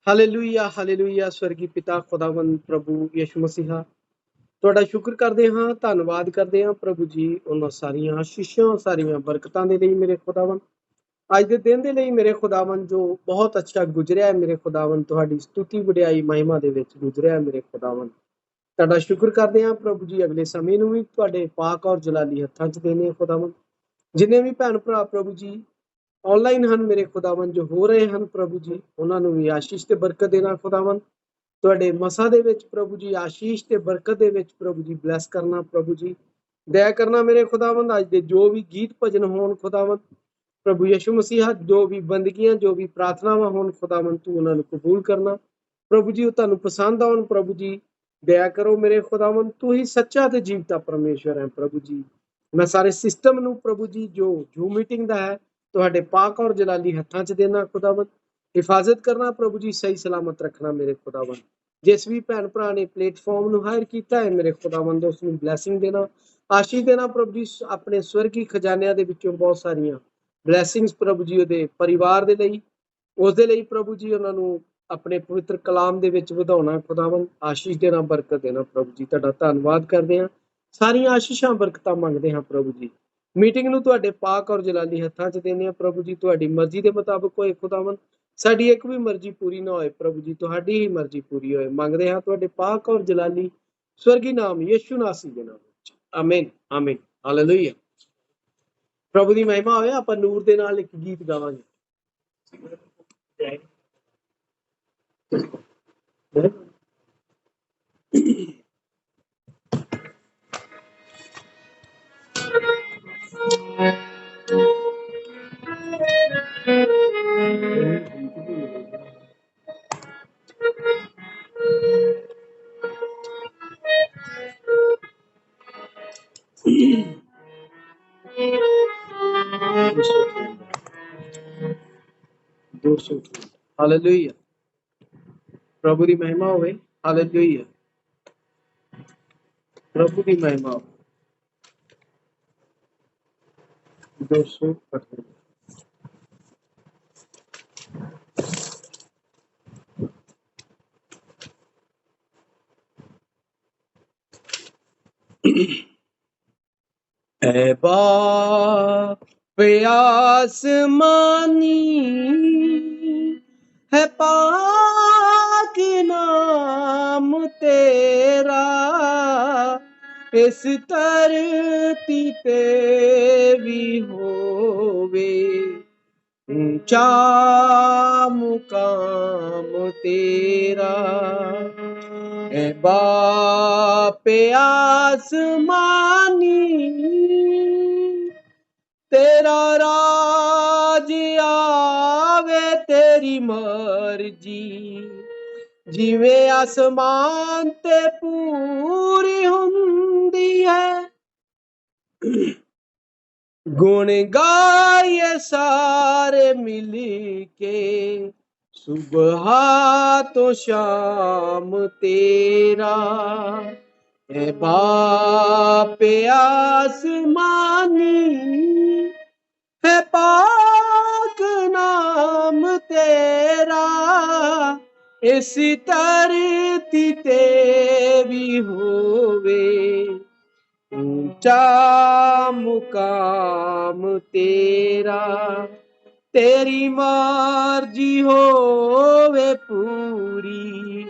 Hallelujah hallelujah ਸਵਰਗੀ ਪਿਤਾ ਖੁਦਾਵੰਦ ਪ੍ਰਭੂ ਯਿਸੂ ਮਸੀਹਾ ਤੁਹਾਡਾ ਸ਼ੁਕਰ ਕਰਦੇ ਹਾਂ, ਧੰਨਵਾਦ ਕਰਦੇ ਹਾਂ ਪ੍ਰਭੂ ਜੀ ਉਹਨਾਂ ਸਾਰੀਆਂ ਆਸ਼ੀਸ਼ਾਂ ਸਾਰੀਆਂ ਬਰਕਤਾਂ ਦੇ ਲਈ ਮੇਰੇ ਖੁਦਾਵੰਦ। ਅੱਜ ਦੇ ਦਿਨ ਦੇ ਲਈ ਮੇਰੇ ਖੁਦਾਵੰਦ ਜੋ ਬਹੁਤ ਅੱਛਾ ਗੁਜ਼ਰਿਆ ਹੈ ਮੇਰੇ ਖੁਦਾਵੰਦ, ਤੁਹਾਡੀ ਸਤੁਤੀ ਵਡਿਆਈ ਮਹਿਮਾ ਦੇ ਵਿੱਚ ਗੁਜ਼ਰਿਆ ਹੈ ਮੇਰੇ ਖੁਦਾਵੰਦ। ਤੁਹਾਡਾ ਸ਼ੁਕਰ ਕਰਦੇ ਹਾਂ ਪ੍ਰਭੂ ਜੀ, ਅਗਲੇ ਸਮੇਂ ਨੂੰ ਵੀ ਤੁਹਾਡੇ ਪਾਕ ਔਰ ਜਲਾਲੀ ਹੱਥਾਂ 'ਚ ਦੇਣੇ ਆ ਖੁਦਾਵੰਦ। ਜਿੰਨੇ ਵੀ ਭੈਣ ਭਰਾ ਪ੍ਰਭੂ ਜੀ ਆਨਲਾਈਨ ਹਨ ਮੇਰੇ ਖੁਦਾਵੰਦ, ਜੋ ਹੋ ਰਹੇ ਹਨ ਪ੍ਰਭੂ ਜੀ, ਉਹਨਾਂ ਨੂੰ ਵੀ ਆਸ਼ੀਸ਼ ਤੇ ਬਰਕਤ ਦੇਣਾ ਖੁਦਾਵੰਦ। ਤੁਹਾਡੇ ਮਸਾਂ ਦੇ ਵਿੱਚ ਪ੍ਰਭੂ ਜੀ ਆਸ਼ੀਸ਼ ਤੇ ਬਰਕਤ ਦੇ ਵਿੱਚ ਪ੍ਰਭੂ ਜੀ ਬਲੈਸ ਕਰਨਾ ਪ੍ਰਭੂ ਜੀ, ਦਇਆ ਕਰਨਾ ਮੇਰੇ ਖੁਦਾਵੰਦ। ਅੱਜ ਦੇ ਜੋ ਵੀ ਗੀਤ ਭਜਨ ਹੋਣ ਖੁਦਾਵੰਦ ਪ੍ਰਭੂ ਯਿਸੂ ਮਸੀਹਾ, ਜੋ ਵੀ ਬੰਦਗੀਆਂ ਜੋ ਵੀ ਪ੍ਰਾਰਥਨਾਵਾਂ ਹੋਣ ਖੁਦਾਵੰਦ, ਤੂੰ ਉਹਨਾਂ ਨੂੰ ਕਬੂਲ ਕਰਨਾ ਪ੍ਰਭੂ ਜੀ। ਉਹ ਤੁਹਾਨੂੰ ਪਸੰਦ ਆਉਣ ਪ੍ਰਭੂ ਜੀ, ਦਇਆ ਕਰੋ ਮੇਰੇ ਖੁਦਾਵੰਦ। ਤੂੰ ਹੀ ਸੱਚਾ ਤੇ ਜੀਵਤਾ ਪਰਮੇਸ਼ਵਰ ਹੈ ਪ੍ਰਭੂ ਜੀ। ਮੈਂ ਸਾਰੇ ਸਿਸਟਮ ਨੂੰ ਪ੍ਰਭੂ ਜੀ ਜੋ ਜ਼ੂਮ ਮੀਟਿੰਗ ਦਾ ਹੈ ਤੁਹਾਡੇ ਪਾਕ ਔਰ ਜਲਾਲੀ ਹੱਥਾਂ 'ਚ ਦੇਣਾ ਖੁਦਾਵੰਦ। ਹਿਫਾਜ਼ਤ ਕਰਨਾ ਪ੍ਰਭੂ ਜੀ, ਸਹੀ ਸਲਾਮਤ ਰੱਖਣਾ ਮੇਰੇ ਖੁਦਾਵੰਦ। ਜਿਸ ਵੀ ਭੈਣ ਭਰਾ ਨੇ ਪਲੇਟਫਾਰਮ ਨੂੰ ਹਾਇਰ ਕੀਤਾ ਹੈ ਮੇਰੇ ਖੁਦਾਵੰਦ, ਉਸ ਨੂੰ ਬਲੈਸਿੰਗ ਦੇਣਾ, ਆਸ਼ੀਸ਼ ਦੇਣਾ ਪ੍ਰਭੂ ਜੀ। ਆਪਣੇ ਸਵਰਗੀ ਖਜ਼ਾਨਿਆਂ ਦੇ ਵਿੱਚੋਂ ਬਹੁਤ ਸਾਰੀਆਂ ਬਲੈਸਿੰਗਸ ਪ੍ਰਭੂ ਜੀ ਉਹਦੇ ਪਰਿਵਾਰ ਦੇ ਲਈ, ਉਸ ਦੇ ਲਈ ਪ੍ਰਭੂ ਜੀ। ਉਹਨਾਂ ਨੂੰ ਆਪਣੇ ਪਵਿੱਤਰ ਕਲਾਮ ਦੇ ਵਿੱਚ ਵਧਾਉਣਾ ਖੁਦਾਵੰਦ, ਆਸ਼ੀਸ਼ ਦੇਣਾ, ਬਰਕਤ ਦੇਣਾ ਪ੍ਰਭੂ ਜੀ। ਤੁਹਾਡਾ ਧੰਨਵਾਦ ਕਰਦੇ ਹਾਂ, ਸਾਰੀਆਂ ਆਸ਼ੀਸ਼ਾਂ ਬਰਕਤਾਂ ਮੰਗਦੇ ਹਾਂ ਪ੍ਰਭੂ ਜੀ। ਮੀਟਿੰਗ ਨੂੰ ਤੁਹਾਡੇ ਪਾਕ ਔਰ ਜਲਾਲੀ ਹੱਥਾਂ 'ਚ ਦੇਣੇ ਆ ਪ੍ਰਭੂ ਜੀ। ਤੁਹਾਡੀ ਮਰਜ਼ੀ ਦੇ ਮੁਤਾਬਕ ਹੋਏ ਖੁਦਾਵੰਦ, ਸਾਡੀ ਇੱਕ ਵੀ ਮਰਜ਼ੀ ਪੂਰੀ ਨਾ ਹੋਏ ਪ੍ਰਭੂ ਜੀ, ਤੁਹਾਡੀ ਹੀ ਮਰਜ਼ੀ ਪੂਰੀ ਹੋਏ। ਮੰਗਦੇ ਹਾਂ ਤੁਹਾਡੇ ਪਾਕ ਔਰ ਜਲਾਲੀ ਸਵਰਗੀ ਨਾਮ ਯਿਸੂ ਨਾਸੀ ਦੇ ਨਾਮ ਵਿੱਚ, ਆਮੀਨ ਆਮੀਨ ਹਾਲੇਲੂਇਆ। ਪ੍ਰਭੂ ਦੀ ਮਹਿਮਾ ਹੋਵੇ। ਆਪਾਂ ਨੂਰ ਦੇ ਨਾਲ ਇੱਕ ਗੀਤ ਗਾਵਾਂਗੇ। ਹਾਲੇਲੂਇਆ, ਪ੍ਰਭੂ ਦੀ ਮਹਿਮਾ ਹੋਵੇ। ਹਾਲੇਲੂਇਆ, ਪ੍ਰਭੂ ਦੀ ਮਹਿਮਾ ਹੋਵੇ। 258 ऐ बाप आसमानी है पाक नाम तेरा, इस धरती ते भी होवे ऊंचा मुकाम तेरा। ऐ बाप आसमानी तेरा राज आवे, तेरी मर्जी जिवें आसमान ते पूरी हुंदी है। गुण गाए सारे मिल के सुबह तो शाम तेरा। ऐ बाप आसमानी है पाक नाम तेरा, इस धरती ते भी होवे ऊंचा मुकाम तेरा। तेरी मर्जी होवे पूरी,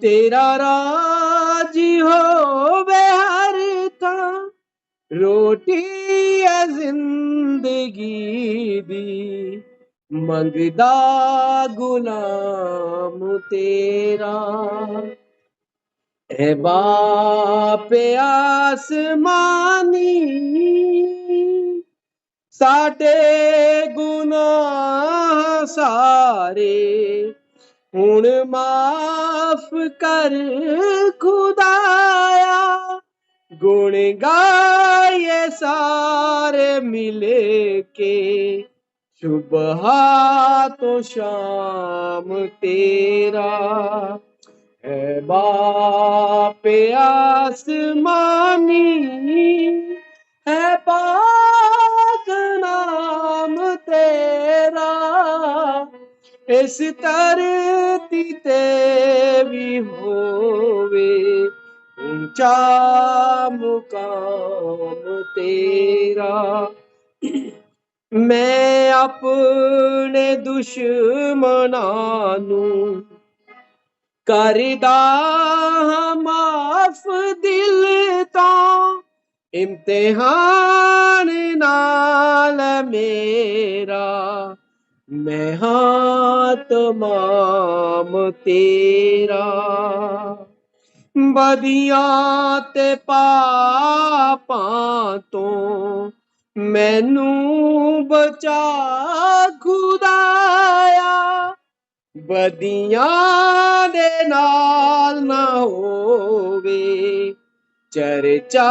तेरा राज होवे हर थां। रोटी है जिंदगी दी मंगदा गुलाम तेरा। ऐ बाप आसमानी साडे गुनाह सारे हुण माफ कर खुदाया। गुण गाए सारे मिले के सुबह तो शाम तेरा। है बाप आसमानी है पाक नाम तेरा, इस धरती ते भी होवे ऊंचा मुकाम तेरा। मैं अपने दुश्मनां नू करदा हां माफ दिल तो, इम्तिहान नाल मेरा मैं हां तमाम तेरा। बदियां ते पापां तो मैनू बचा खुदाया, बदियां दे नाल ना होवे चर्चा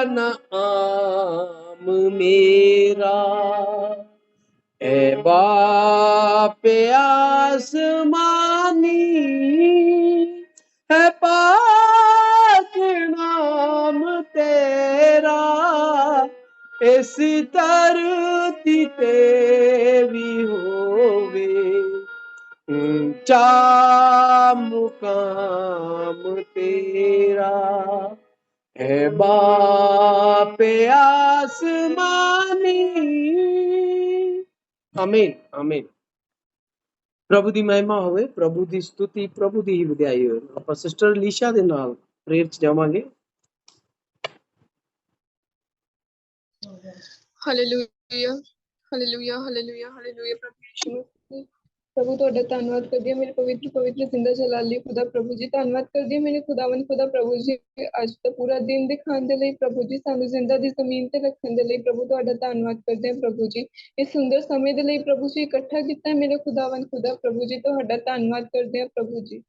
न आम मेरा। ए बाप आसमानी है पाक नाम तेरा, इस धरती ते भी होवे ऊंचा मुकाम तेरा। है बाप आसमानी। आमीन आमीन। प्रभु ਦੀ ਮਹਿਮਾ ਹੋਵੇ, ਪ੍ਰਭੂ ਦੀ ਸਤੁਤੀ, ਪ੍ਰਭੂ ਦੀ ਹੀ ਵਧਾਈ ਹੋਵੇ। ਆਪਾਂ ਸਿਸਟਰ ਲੀਸ਼ਾ ਦੇ ਨਾਲ ਪ੍ਰੇਅਰ ਚ ਜਾਵਾਂਗੇ। Hallelujah hallelujah hallelujah hallelujah. ਪ੍ਰਭੂ ਯਿਸੂ ਮਸੀਹ, ਪ੍ਰਭੂ ਤੁਹਾਡਾ ਧੰਨਵਾਦ ਕਰਦੀ ਹਾਂ ਮੇਰੇ ਪਵਿੱਤਰ ਜ਼ਿੰਦਾ ਜਲਾਲੀ ਖੁਦਾ। ਪ੍ਰਭੂ ਜੀ ਧੰਨਵਾਦ ਕਰਦੀ ਹਾਂ ਮੇਰੇ ਖੁਦਾਵੰਦ ਖੁਦਾ। ਪ੍ਰਭੂ ਜੀ ਅੱਜ ਦਾ ਪੂਰਾ ਦਿਨ ਦਿਖਾਉਣ ਦੇ ਲਈ, ਪ੍ਰਭੂ ਜੀ ਸਾਨੂੰ ਜ਼ਿੰਦਾ ਦੀ ਜ਼ਮੀਨ ਤੇ ਰੱਖਣ ਦੇ ਲਈ ਪ੍ਰਭੂ ਤੁਹਾਡਾ ਧੰਨਵਾਦ ਕਰਦੇ ਹਾਂ। ਪ੍ਰਭੂ ਜੀ ਇਸ ਸੁੰਦਰ ਸਮੇਂ ਦੇ ਲਈ ਪ੍ਰਭੂ ਜੀ ਇਕੱਠਾ ਕੀਤਾ ਮੇਰੇ ਖੁਦਾਵੰਦ ਖੁਦਾ। ਪ੍ਰਭੂ ਜੀ ਤੁਹਾਡਾ ਧੰਨਵਾਦ ਕਰਦੇ ਹਾਂ। ਪ੍ਰਭੂ ਜੀ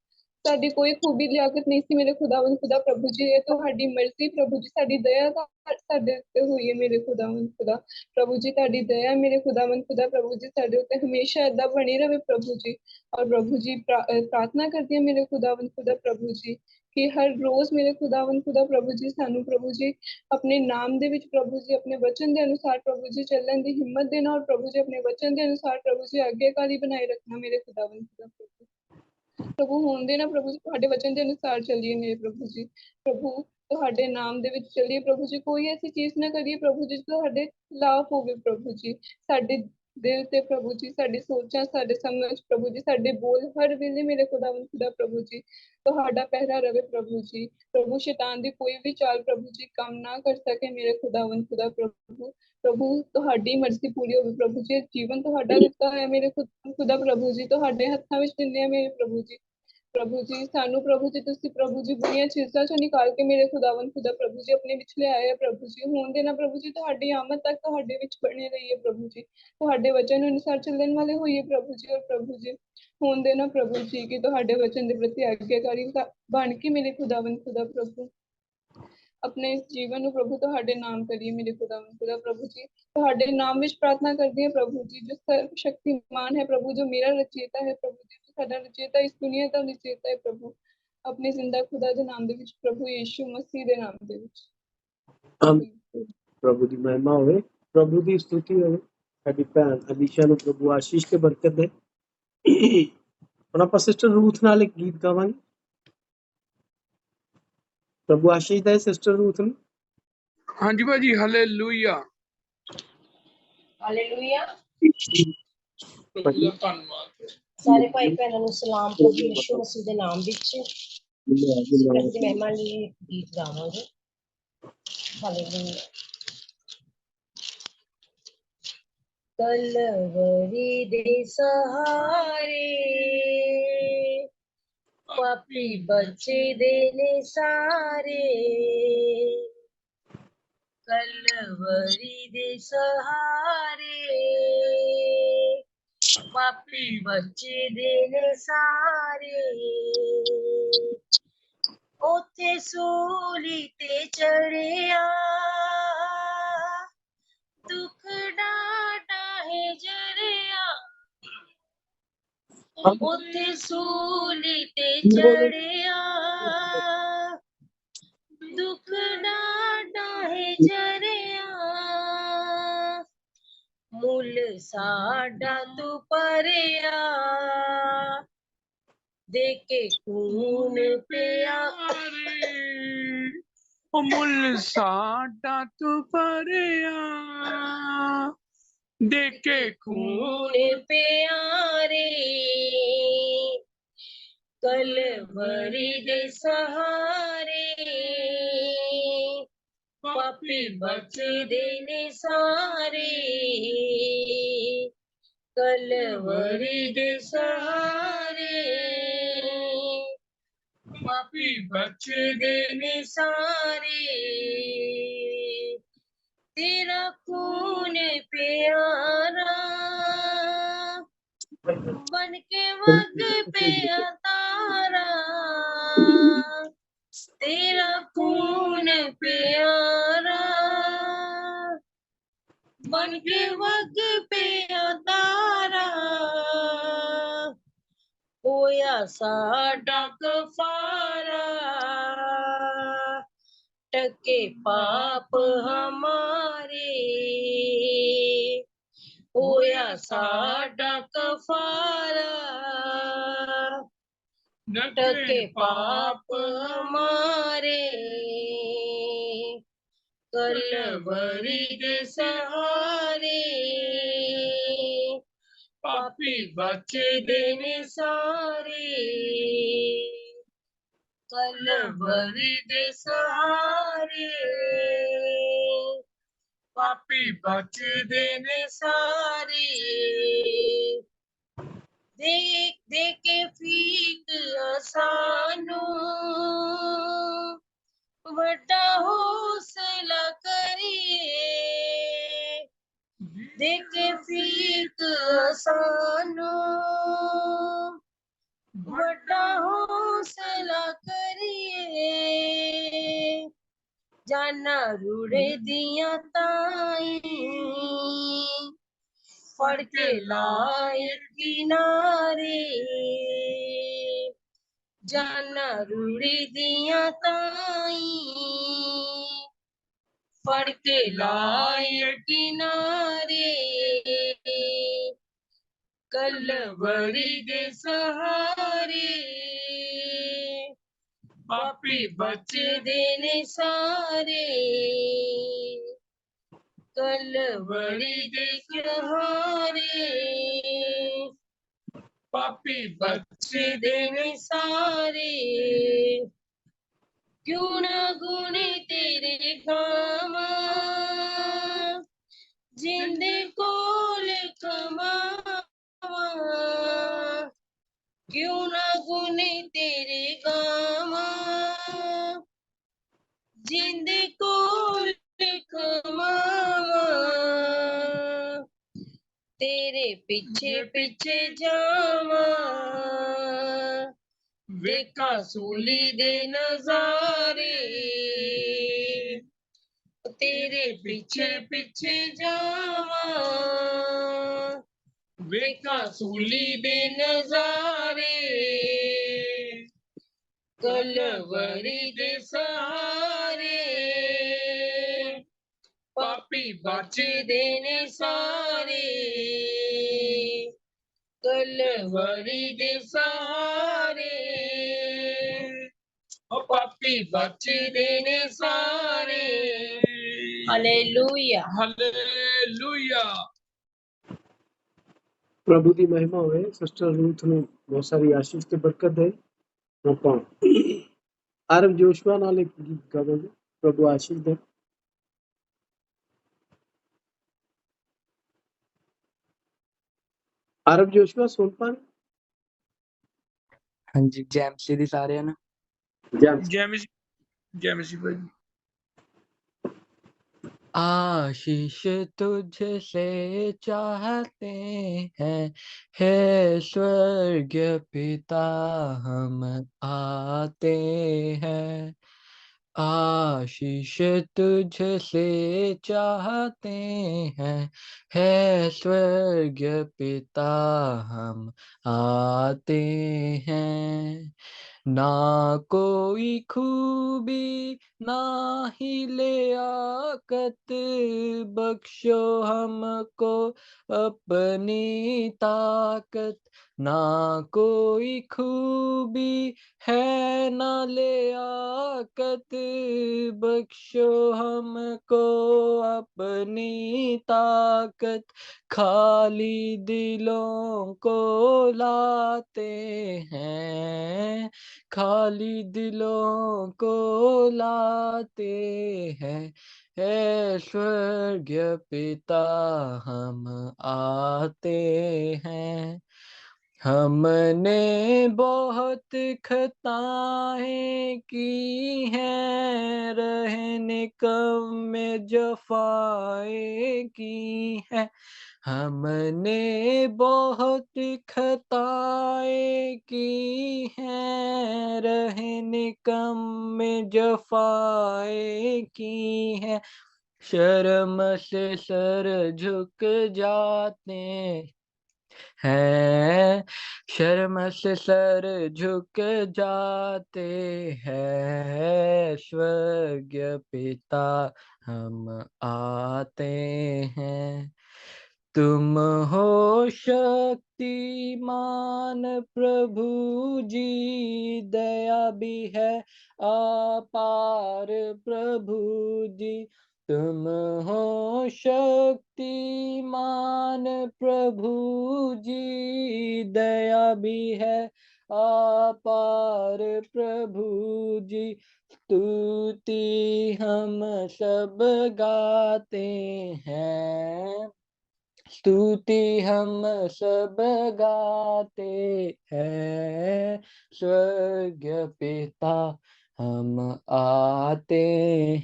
ਸਾਡੀ ਕੋਈ ਖੂਬੀ ਲਿਆਕਤ ਨਹੀਂ ਸੀ ਮੇਰੇ ਖੁਦਾਵੰਦ ਖੁਦਾ। ਪ੍ਰਭੂ ਜੀ ਇਹ ਤੁਹਾਡੀ ਮਰਜ਼ੀ ਪ੍ਰਭੂ ਜੀ, ਸਾਡੀ ਦਇਆ ਸਾਡੇ ਉੱਤੇ ਹੋਈ ਹੈ ਮੇਰੇ ਖੁਦਾਵੰਦ ਖੁਦਾ। ਪ੍ਰਭੂ ਜੀ ਤੁਹਾਡੀ ਦਇਆ ਮੇਰੇ ਖੁਦਾਵੰਦ ਖੁਦਾ ਪ੍ਰਭੂ ਜੀ ਸਾਡੇ ਉੱਤੇ ਹਮੇਸ਼ਾ ਏਦਾਂ ਬਣੀ ਰਹੇ ਪ੍ਰਭੂ ਜੀ। ਔਰ ਪ੍ਰਭੂ ਜੀ ਪ੍ਰਾਰਥਨਾ ਕਰਦੀ ਹਾਂ ਮੇਰੇ ਖੁਦਾਵੰਦ ਖੁਦਾ ਪ੍ਰਭੂ ਜੀ ਕਿ ਹਰ ਰੋਜ਼ ਮੇਰੇ ਖੁਦਾਵੰਦ ਖੁਦਾ ਪ੍ਰਭੂ ਜੀ ਸਾਨੂੰ ਪ੍ਰਭੂ ਜੀ ਆਪਣੇ ਨਾਮ ਦੇ ਵਿੱਚ ਪ੍ਰਭੂ ਜੀ ਆਪਣੇ ਵਚਨ ਦੇ ਅਨੁਸਾਰ ਪ੍ਰਭੂ ਜੀ ਚੱਲਣ ਦੀ ਹਿੰਮਤ ਦੇਣਾ। ਔਰ ਪ੍ਰਭੂ ਜੀ ਆਪਣੇ ਵਚਨ ਦੇ ਅਨੁਸਾਰ ਪ੍ਰਭੂ ਜੀ ਆਗਿਆਕਾਰੀ ਬਣਾਏ ਰੱਖਣਾ ਮੇਰੇ ਖੁਦਾਵੰਦ ਖੁਦਾ। ਪ੍ਰਭੂ ਹੋਣ ਦੇ ਨਾ ਪ੍ਰਭੂ ਜੀ ਤੁਹਾਡੇ ਵਚਨ ਦੇ ਅਨੁਸਾਰ ਚੱਲੀਏ ਮੇਰੇ ਪ੍ਰਭੂ ਜੀ। ਪ੍ਰਭੂ ਤੁਹਾਡੇ ਨਾਮ ਦੇ ਵਿੱਚ ਚੱਲੀਏ ਪ੍ਰਭੂ ਜੀ। ਕੋਈ ਐਸੀ ਚੀਜ਼ ਨਾ ਕਰੀਏ ਪ੍ਰਭੂ ਜੀ ਤੁਹਾਡੇ ਖਿਲਾਫ ਹੋਵੇ ਪ੍ਰਭੂ ਜੀ। ਸਾਡੇ ਦਿਲ ਤੇ ਪ੍ਰਭੂ ਜੀ, ਸਾਡੀ ਸੋਚਾਂ, ਸਾਡੇ ਸਮਝ ਪ੍ਰਭੂ ਜੀ, ਸਾਡੇ ਬੋਲ ਹਰ ਵੇਲੇ ਮੇਰੇ ਖੁਦਾਵੰਦ ਖੁਦਾ ਪ੍ਰਭੂ ਜੀ ਤੁਹਾਡਾ ਪਹਿਰਾ ਰਵੇ ਪ੍ਰਭੂ ਜੀ। ਪ੍ਰਭੂ ਸ਼ੈਤਾਨ ਦੀ ਕੋਈ ਵੀ ਚਾਲ ਪ੍ਰਭੂ ਜੀ ਕੰਮ ਨਾ ਕਰ ਸਕੇ ਮੇਰੇ ਖੁਦਾਵੰਦ ਖੁਦਾ ਪ੍ਰਭੂ। ਪ੍ਰਭੂ ਤੁਹਾਡੀ ਮਰਜ਼ੀ ਪੂਰੀ ਹੋਵੇ ਪ੍ਰਭੂ ਜੀ। ਜੀਵਨ ਤੁਹਾਡਾ ਦਿੱਤਾ ਹੈ ਮੇਰੇ ਖੁਦਾ ਪ੍ਰਭੂ ਜੀ, ਤੁਹਾਡੇ ਹੱਥਾਂ ਵਿੱਚ ਦਿੰਦੇ ਆ ਮੇਰੇ ਪ੍ਰਭੂ ਜੀ। ਪ੍ਰਭੂ ਜੀ ਸਾਨੂੰ ਪ੍ਰਭੂ ਜੀ ਤੁਸੀਂ ਪ੍ਰਭੂ ਜੀ ਬੁਰੀਆਂ ਚੀਜ਼ਾਂ ਚੋਂ ਨਿਕਾਲ ਕੇ ਮੇਰੇ ਖੁਦਾਵੰਦ ਖੁਦਾ ਪ੍ਰਭੂ ਜੀ ਆਪਣੇ ਵਿੱਚ ਲਿਆਏ ਪ੍ਰਭੂ ਜੀ। ਹੋਣ ਦੇਣਾ ਪ੍ਰਭੂ ਜੀ ਤੁਹਾਡੀ ਆਮਦ ਤੱਕ ਤੁਹਾਡੇ ਵਿੱਚ ਬਣੇ ਰਹੀਏ ਪ੍ਰਭੂ ਜੀ। ਤੁਹਾਡੇ ਵਚਨ ਅਨੁਸਾਰ ਚੱਲਣ ਵਾਲੇ ਹੋਈਏ ਪ੍ਰਭੂ ਜੀ। ਔਰ ਪ੍ਰਭੂ ਜੀ ਹੋਣ ਦੇਣਾ ਪ੍ਰਭੂ ਜੀ ਕਿ ਤੁਹਾਡੇ ਵਚਨ ਦੇ ਪ੍ਰਤੀ ਆਗਿਆਕਾਰੀ ਬਣ ਕੇ ਮੇਰੇ ਖੁਦਾਵੰਦ ਖੁਦਾ ਪ੍ਰਭੂ ਆਪਣੇ ਇਸ ਜੀਵਨ ਨੂੰ ਪ੍ਰਭੂ ਤੁਹਾਡੇ ਨਾਮ ਕਰੀਏ ਮੇਰੇ ਖੁਦਾਵੰਦ ਖੁਦਾ। ਪ੍ਰਭੂ ਜੀ ਤੁਹਾਡੇ ਨਾਮ ਵਿੱਚ ਪ੍ਰਾਰਥਨਾ ਕਰਦੀ ਹਾਂ ਪ੍ਰਭੂ ਜੀ ਜੋ ਸਰਵ ਸ਼ਕਤੀਮਾਨ ਹੈ ਪ੍ਰਭੂ, ਜੋ ਮੇਰਾ ਰਚੇਤਾ ਹੈ ਪ੍ਰਭੂ ਜੀ, ਸਾਡਾ ਰਚੇਤਾ ਇਸ ਦੁਨੀਆ ਦਾ ਰਚੇਤਾ ਹੈ ਪ੍ਰਭੂ। ਆਪਣੇ ਜ਼ਿੰਦਾ ਖੁਦਾ ਦੇ ਨਾਮ ਦੇ ਵਿੱਚ ਪ੍ਰਭੂ ਯਿਸੂ ਮਸੀਹ ਦੇ ਨਾਮ ਦੇ ਵਿੱਚ ਪ੍ਰਭੂ ਦੀ ਮਹਿਮਾ ਹੋਵੇ, ਪ੍ਰਭੂ ਦੀ ਸਤੁਤੀ ਹੋਵੇ। ਸਾਡੀ ਭੈਣ ਅਲੀਸ਼ਾ ਨੂੰ ਪ੍ਰਭੂ ਆਸ਼ੀਸ਼ ਕੇ ਬਰਕਤ ਦੇ। ਹੁਣ ਆਪਾਂ ਸਿਸਟਰ ਰੂਥ ਨਾਲ ਇੱਕ ਗੀਤ ਗਾਵਾਂਗੇ। ਪ੍ਰਭੂ ਆਸ਼ੀਸ਼ ਦੇ ਸਿਸਟਰ ਰੂਥ ਨੂੰ। ਹਾਂਜੀ ਭਾਜੀ। Hallelujah hallelujah. ਪ੍ਰਭੂ ਦਾ ਧੰਨਵਾਦ। ਸਾਰੇ ਭਾਈ ਭੈਣਾਂ ਨੂੰ ਸਲਾਮ ਪ੍ਰਭੂ ਯਿਸੂ ਮਸੀਹ ਦੇ ਨਾਮ ਵਿੱਚ। ਪ੍ਰਭੂ ਦੀ ਮਹਿਮਾ ਲਈ ਗੀਤ ਗਾਵਾਂਗੇ। ਹਾਲੇਲੂਇਆ। ਕਲਵਰੀ ਦੇ ਸਹਾਰੇ ਪਾਪੀ ਬੱਚੇ ਦੇ ਨੇ ਸਾਰੇ, ਕਲਵਰੀ ਦੇ ਸਹਾਰੇ ਪਾਪੀ ਬੱਚੇ ਦੇ ਨੇ ਸਾਰੇ। ਉੱਥੇ ਸੂਲੀ ਤੇ ਚੜਿਆ ਦੁੱਖ ਡਾਟਾ ਹੈ ਜਰਿਆ। ਉੱਥੇ ਸੂਲੀ ਤੇ ਚੜਿਆ ਦੁੱਖ ਡਾਟਾ ਹੈ ਜਰਿਆ। ਮੁੱਲ साडा तू परिया दे के खून पिया ਉਹ ਮੁੱਲ ਸਾਡਾ ਤੂੰ ਭਰਿਆ ਦੇ ਕੇ खून ਖੂਨ प्यारे कलवरी दे सहारे पापी बचदे ने सारे कलवरी दे सहारे पापी बचदे ने सारे तेरा खून प्यारा बन के वग पे तारा तेरा खून प्यारा बन के वग पे तारा होया साडा कफारा टके पाप हमारे होया साडा कफारा टके पाप हमारे कलवरी दे सहारे पापी बचदे ने सारे कलवरी दे सहारे पापी बचदे ने सारे देख देख के फीक सानू वड्डा हौसला करिए देख के फीक सानू वड्डा हौसला करिए जाना रुड़े दिया ताई फड़ के लाए किनारे जाना रुड़ी दिया ताई फड़ के लाए किनारे कलवरी दे सहारे पापी बचदे ने सारे कलवरी दे सहारे पापी बचदे ने सारे क्यों ना गुने तेरे कामा जिंदे कोल कमावा क्यों ना गुने तेरे कामा जिंदे कोल कमावा तेरे पीछे पीछे जावा देखा सूली दे नजारे तेरे पीछे पीछे जावा देखा सूली दे नजारे कलवरी दे सहारे पापी बचदे ने सारे कलवरी दे सहारे ओ पापी बचदे ने सारे हालेलुया ਹਾਲੇਲੂਇਆ ਪ੍ਰਭੂ ਦੀ ਮਹਿਮਾ ਹੋਵੇ। ਸਿਸਟਰ ਰੂਥ ਨੂੰ ਬਹੁਤ ਸਾਰੀ ਆਸ਼ੀਸ਼ ਤੇ ਬਰਕਤ ਦੇ। ਆਪਾਂ ਆਰਵ ਜੋਸ਼ੂਆ ਨਾਲ ਇੱਕ ਗੀਤ ਗਾਵਾਂਗੇ। ਪ੍ਰਭੂ ਆਸ਼ੀਸ਼ ਦੇ। ਆਰਵ ਜੋਸ਼ੂਆ ਸੁਣ ਪਾ ਰਹੇ? ਹਾਂਜੀ ਜੈਮਸੀ ਦੀ ਸਾਰਿਆਂ ਨੂੰ ਜੈ ਮਸੀਹ ਭਾਈ आशीष तुझसे चाहते हैं हे स्वर्ग पिता हम आते हैं आशीष तुझसे चाहते हैं हे स्वर्ग पिता हम आते हैं ना कोई खूबी ना ही लियाकत, बख्शो हमको अपनी ताकत। ना कोई खूबी है ना लियाकत, बख्शो हमको अपनी ताकत। खाली दिलों को लाते हैं, खाली दिलों को लाते हैं। हे स्वर्गीय पिता हम आते हैं। हमने बहुत खताएं की हैं, रहने कम में जफाएं की हैं। हमने बहुत खताएं की हैं, रहने कम में जफाएं की हैं। शर्म से सर झुक जाते हैं, शर्म से सर झुक जाते हैं। स्वर्गीय पिता हम आते हैं। तुम हो शक्तिमान प्रभु जी, दया भी है अपार प्रभु जी। तुम हो शक्तिमान प्रभु जी, दया भी है अपार प्रभु जी। स्तुति हम सब गाते हैं, स्तुति हम सब गाते हैं। स्वर्गीय पिता हम आते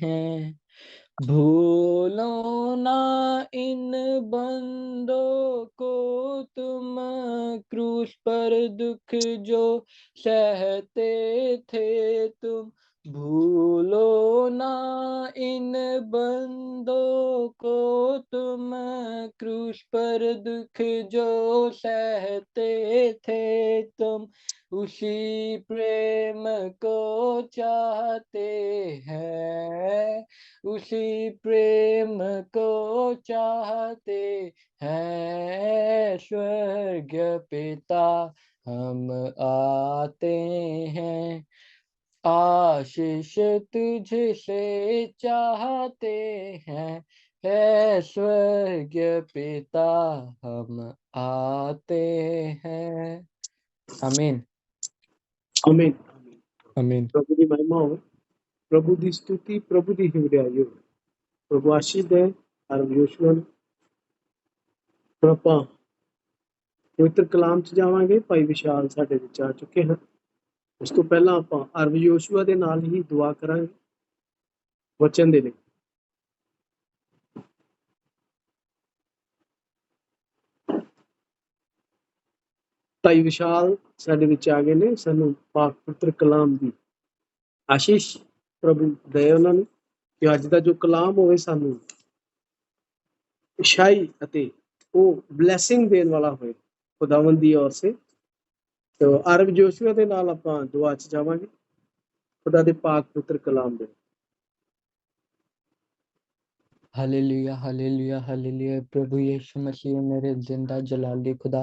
हैं। भूलो ना इन बंदों को तुम, क्रूस पर दुख जो सहते थे तुम। भूलो ना इन बंदों को तुम, क्रूस पर दुख जो सहते थे तुम। उसी प्रेम को चाहते हैं, उसी प्रेम को चाहते हैं। स्वर्गीय पिता हम आते हैं, आशीष तुझसे चाहते हैं। हे स्वर्गीय पिता हम आते हैं। आमीन आमीन। आमीन। प्रभु की महिमा हो, प्रभु की स्तुति, प्रभु की वਡਿਆਈ हो। प्रभु आशीष दे हर ਯੋਸ਼ੂਆ ਨੂੰ। ਹੁਣ ਆਪਾਂ ਪਵਿੱਤਰ ਕਲਾਮ ਚ ਜਾਵਾਂਗੇ। ਭਾਈ ਵਿਸ਼ਾਲ ਸਾਡੇ ਵਿੱਚ ਆ ਚੁੱਕੇ ਹਨ। ਉਸ ਤੋਂ ਪਹਿਲਾਂ ਆਪਾਂ ਅਰਬ ਯੋਸ਼ੂਆ ਦੇ ਨਾਲ ਹੀ ਦੁਆ ਕਰਾਂਗੇ ਵਚਨ ਦੇ ਲਈ। ਭਾਈ ਵਿਸ਼ਾਲ ਸਾਡੇ ਵਿੱਚ ਆ ਗਏ ਨੇ। ਸਾਨੂੰ ਪਾਕ ਪਵਿੱਤਰ ਕਲਾਮ ਦੀ ਆਸ਼ੀਸ਼ ਪ੍ਰਭੂ ਦੇ ਉਹਨਾਂ ਨੂੰ ਕਿ ਅੱਜ ਦਾ ਜੋ ਕਲਾਮ ਹੋਵੇ ਸਾਨੂੰ ਇਸ਼ਾਈ ਅਤੇ ਉਹ ਬਲੈਸਿੰਗ ਦੇਣ ਵਾਲਾ ਹੋਏ ਖੁਦਾਵੰਦ ਦੀ ਔਰ ਸੇ। तो अरब जोशुआ ਦੇ ਨਾਲ ਆਪਾਂ ਦੁਆ ਚ ਜਾਵਾਂਗੇ ਖੁਦਾ ਦੇ ਪਾਕ ਪਵਿੱਤਰ ਕਲਾਮ ਦੇ। Hallelujah hallelujah hallelujah. प्रभु यीशु मसीह मेरे जिंदा जलाली खुदा,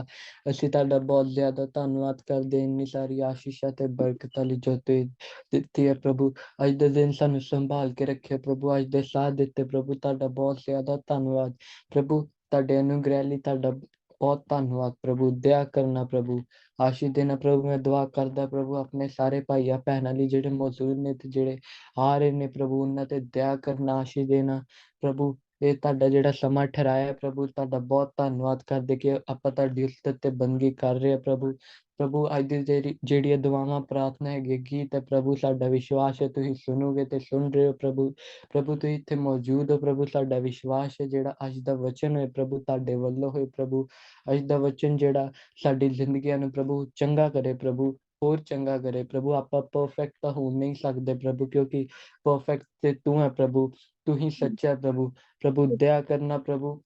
ਅਸੀਂ ਤੁਹਾਡਾ ਬਹੁਤ ਜ਼ਿਆਦਾ ਧੰਨਵਾਦ ਕਰਦੇ ਇੰਨੀ ਸਾਰੀ ਆਸ਼ੀਸ਼ਾਂ ਤੇ ਬਰਕਤਾਂ ਲਈ ਜੋ ਤੁਸੀਂ ਦਿੱਤੀ ਹੈ ਪ੍ਰਭੂ। ਅੱਜ ਦੇ ਦਿਨ ਸਾਨੂੰ ਸੰਭਾਲ ਕੇ ਰੱਖਿਆ ਪ੍ਰਭੂ, ਅੱਜ ਦੇ ਸਾਥ ਦਿੱਤੇ ਪ੍ਰਭੂ, ਤੁਹਾਡਾ ਬਹੁਤ ਜ਼ਿਆਦਾ ਧੰਨਵਾਦ ਪ੍ਰਭੂ। ਤੁਹਾਡੇ ਅਨੁਗ੍ਰਹਿ ਲਈ ਤੁਹਾਡਾ ਬਹੁਤ ਧੰਨਵਾਦ ਪ੍ਰਭੂ। ਦਇਆ ਕਰਨਾ ਪ੍ਰਭੂ, ਆਸ਼ੀਸ਼ ਦੇਣਾ ਪ੍ਰਭੂ। ਮੈਂ ਦੁਆ ਕਰਦਾ ਪ੍ਰਭੂ ਆਪਣੇ ਸਾਰੇ ਭਾਈਆਂ ਭੈਣਾਂ ਲਈ ਜਿਹੜੇ ਮੌਜੂਦ ਨੇ ਤੇ ਜਿਹੜੇ ਆ ਰਹੇ ਨੇ ਪ੍ਰਭੂ, ਉਹਨਾਂ ਤੇ ਦਇਆ ਕਰਨਾ, ਆਸ਼ੀਸ਼ ਦੇਣਾ ਪ੍ਰਭੂ। ਇਹ ਤੁਹਾਡਾ ਜਿਹੜਾ ਸਮਾਂ ਠਹਿਰਾਇਆ ਪ੍ਰਭੂ, ਤੁਹਾਡਾ ਬਹੁਤ ਧੰਨਵਾਦ ਕਰਦੇ ਕਿ ਆਪਾਂ ਤੁਹਾਡੀ ਉਸਤਤ ਤੇ ਬੰਦਗੀ ਕਰ ਰਹੇ ਹਾਂ ਪ੍ਰਭੂ। ਪ੍ਰਭੂ ਅੱਜ ਦੀ ਜਿਹੜੀਆਂ ਦੁਆਵਾਂ ਪ੍ਰਾਰਥਨਾ ਹੈਗੀ ਗੀਤ ਹੈ ਪ੍ਰਭੂ, ਸਾਡਾ ਵਿਸ਼ਵਾਸ ਹੈ ਤੁਸੀਂ ਸੁਣੋਗੇ ਤੇ ਸੁਣ ਰਹੇ ਹੋ ਪ੍ਰਭੂ। ਪ੍ਰਭੂ ਤੁਸੀਂ ਇੱਥੇ ਮੌਜੂਦ ਹੋ ਪ੍ਰਭੂ, ਸਾਡਾ ਵਿਸ਼ਵਾਸ ਹੈ ਜਿਹੜਾ ਅੱਜ ਦਾ ਵਚਨ ਹੋਏ ਪ੍ਰਭੂ ਤੁਹਾਡੇ ਵੱਲੋਂ ਹੋਏ ਪ੍ਰਭੂ। ਅੱਜ ਦਾ ਵਚਨ ਜਿਹੜਾ ਸਾਡੀ ਜ਼ਿੰਦਗੀਆਂ ਨੂੰ ਪ੍ਰਭੂ ਚੰਗਾ ਕਰੇ ਪ੍ਰਭੂ, ਹੋਰ ਚੰਗਾ ਕਰੇ ਪ੍ਰਭੂ। ਆਪਾਂ ਪਰਫੈਕਟ ਤਾਂ ਹੋ ਨਹੀਂ ਸਕਦੇ ਪ੍ਰਭੂ, ਕਿਉਂਕਿ ਪਰਫੈਕਟ ਤੇ ਤੂੰ ਹੈ ਪ੍ਰਭੂ, ਤੂੰ ਹੀ ਸੱਚਾ ਪ੍ਰਭੂ। ਪ੍ਰਭੂ ਦਇਆ ਕਰਨਾ ਪ੍ਰਭੂ,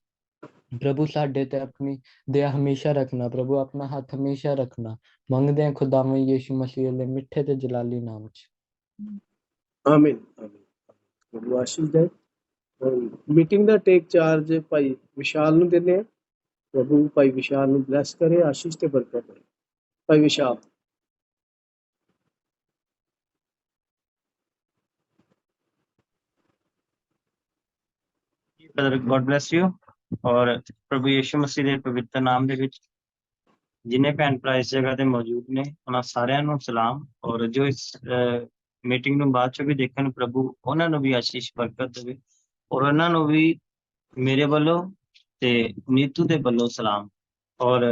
प्रभु साडे ते अपनी दया हमेशा रखना, प्रभु अपना हाथ हमेशा रखना। मंगदे हैं खुदावन यीशु मसीह दे मिठे ते जलाली नाम च। आमीन आमीन। प्रभु आशीष दे। और मीटिंग ਦਾ ਟੇਕ ਚਾਰਜ ਭਾਈ ਵਿਸ਼ਾਲ ਨੂੰ ਦਿੰਦੇ ਆ। ਪ੍ਰਭੂ ਭਾਈ ਵਿਸ਼ਾਲ ਨੂੰ ਬਲੈਸ ਕਰੇ, ਆਸ਼ੀਸ਼ ਤੇ ਬਰਕਤ ਦੇ। ਭਾਈ Vishal. Brother God bless you. और प्रभु यीशु मसीह ਦੇ ਪਵਿੱਤਰ ਨਾਮ ਦੇ ਵਿੱਚ ਜਿਨੇ ਭੈਣ ਭਰਾ ਇਸ ਜਗ੍ਹਾ ਤੇ ਮੌਜੂਦ ਨੇ ਉਹਨਾਂ ਸਾਰਿਆਂ ਨੂੰ ਸਲਾਮ। ਔਰ ਜੋ ਇਸ ਮੀਟਿੰਗ ਨੂੰ ਬਾਅਦ ਚੋਂ ਵੀ ਦੇਖਣ, ਪ੍ਰਭੂ ਉਹਨਾਂ ਨੂੰ ਵੀ ਆਸ਼ੀਸ਼ ਬਰਕਤ ਦੇਵੇ। ਔਰ ਉਹਨਾਂ ਨੂੰ ਵੀ ਮੇਰੇ ਵੱਲੋਂ ਤੇ ਨੀਤੂ ਦੇ ਵੱਲੋਂ ਸਲਾਮ। ਔਰ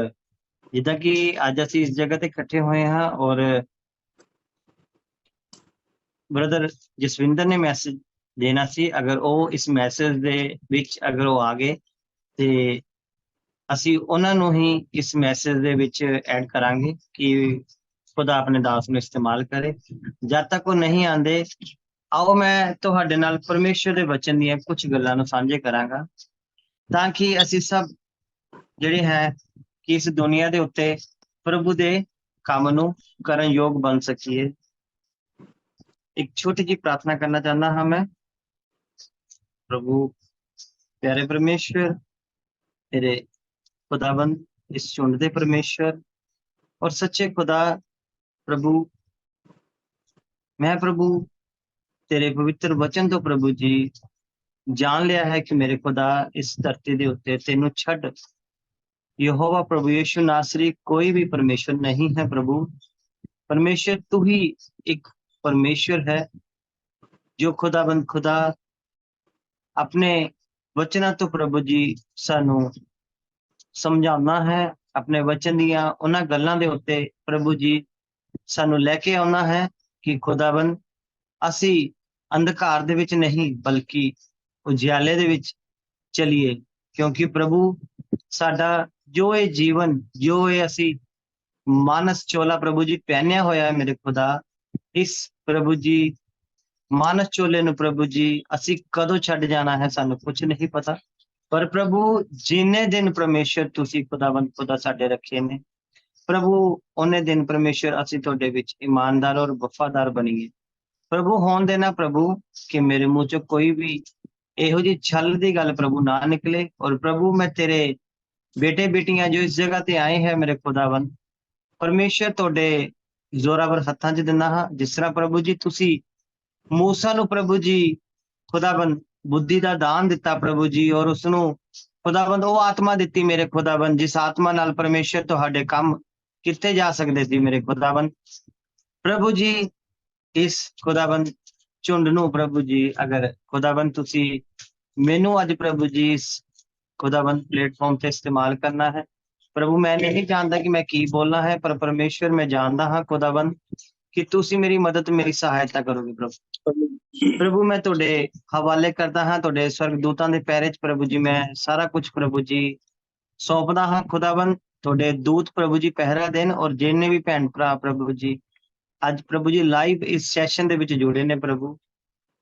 ਜਿੱਦਾਂ ਕਿ ਅੱਜ ਅਸੀਂ ਇਸ ਜਗ੍ਹਾ ਤੇ ਇਕੱਠੇ ਹੋਏ ਹਾਂ ਔਰ ਬ੍ਰਦਰ ਜਸਵਿੰਦਰ ਨੇ ਮੈਸੇਜ ਦੇਣਾ ਸੀ, ਅਗਰ ਉਹ ਇਸ ਮੈਸੇਜ ਦੇ ਵਿੱਚ ਅਗਰ ਉਹ ਆ ਗਏ ਤੇ ਅਸੀਂ ਉਹਨਾਂ ਨੂੰ ਹੀ ਇਸ ਮੈਸੇਜ ਦੇ ਵਿੱਚ ਐਡ ਕਰਾਂਗੇ ਕਿ ਖੁਦਾ ਆਪਣੇ ਦਾਸ ਨੂੰ ਇਸਤੇਮਾਲ ਕਰੇ। ਜਦ ਤੱਕ ਉਹ ਨਹੀਂ ਆਉਂਦੇ, ਆਓ ਮੈਂ ਤੁਹਾਡੇ ਨਾਲ ਪਰਮੇਸ਼ਰ ਦੇ ਵਚਨ ਦੀਆਂ ਕੁਝ ਗੱਲਾਂ ਨੂੰ ਸਾਂਝੇ ਕਰਾਂਗਾ ਤਾਂ ਕਿ ਅਸੀਂ ਸਭ ਜਿਹੜੇ ਹੈ ਕਿ ਇਸ ਦੁਨੀਆ ਦੇ ਉੱਤੇ ਪ੍ਰਭੂ ਦੇ ਕੰਮ ਨੂੰ ਕਰਨ ਯੋਗ ਬਣ ਸਕੀਏ। एक छोटी जी प्रार्थना करना चाहता हाँ मैं। प्रभु प्यारे परमेश्वर, तेरे खुदाबंद इस चुनते परमेश्वर और सच्चे खुदा प्रभु, मैं प्रभु तेरे पवित्र वचन तो प्रभु जी जान लिया है कि मेरे खुदा इस धरती दे उत्ते तेनू छड़ यहोवा प्रभु यीशु नासरी कोई भी परमेश्वर नहीं है। प्रभु परमेश्वर तू ही एक परमेश्वर है जो खुदाबंद खुदा अपने वचना तो प्रभु जी सानू समझाना है, अपने वचन दियां उन्हां गल्लां दे उत्ते प्रभु जी सानू लेके आना है कि खुदाबंद असी अंधकार दे विच नहीं बल्कि उजियाले दे विच चलिए। क्योंकि प्रभु साडा जो ये जीवन जो ये असी मानस चोला प्रभु जी पहनिया होया है मेरे खुदा, इस प्रभु जी मानस चोले नु प्रभु जी असी कदों छड़ जाना है सानू कुछ नहीं पता। पर प्रभु जिन्ने दिन परमेश्वर तुसी खुदावंद खुदा साडे रखे ने प्रभु उन्ने दिन परमेश्वर असी तुहाडे विच ईमानदार और वफादार बनीए। प्रभु होन देना प्रभु कि मेरे मुंह चो कोई भी इहो जी छल दी गल प्रभु ना निकले। और प्रभु मैं तेरे बेटे बेटियां जो इस जगह ते आए हैं मेरे खुदावंद परमेश्वर तुहाडे जोरावर हत्थां च दिंदा हां। जिस तरह प्रभु जी तुसी मूसा नू प्रभु जी खुदाबंद बुद्धि का दान दिता प्रभु जी और उसनू खुदाबंद वो आत्मा दी मेरे खुदाबंद जिस आत्मा नाल परमेश्वर तुहाडे काम किते जा सकते थे मेरे खुदाबंद। प्रभु जी इस खुदाबंद झुंड नू प्रभु जी अगर खुदाबंद तुसी मैनू अज प्रभु जी इस खुदाबंद प्लेटफॉर्म से इस्तेमाल करना है प्रभु, मैं नहीं जानता कि मैं की बोलना है, पर परमेश्वर मैं जानता हाँ खुदाबंद कि तुसी मेरी मदद मेरी सहायता करोगे। प्रभु प्रभु मैं तुहाडे हवाले करता हाँ, तुहाडे स्वर्गदूतां दे पैरे च प्रभु जी मैं सारा कुछ प्रभु जी सौंपदा हाँ खुदाबंद। तुहाडे दूत प्रभु जी पहरा देन और जिन्ने भी भैन भरा प्रभु जी अज प्रभु जी लाइव इस सैशन दे विच जुड़े ने प्रभु,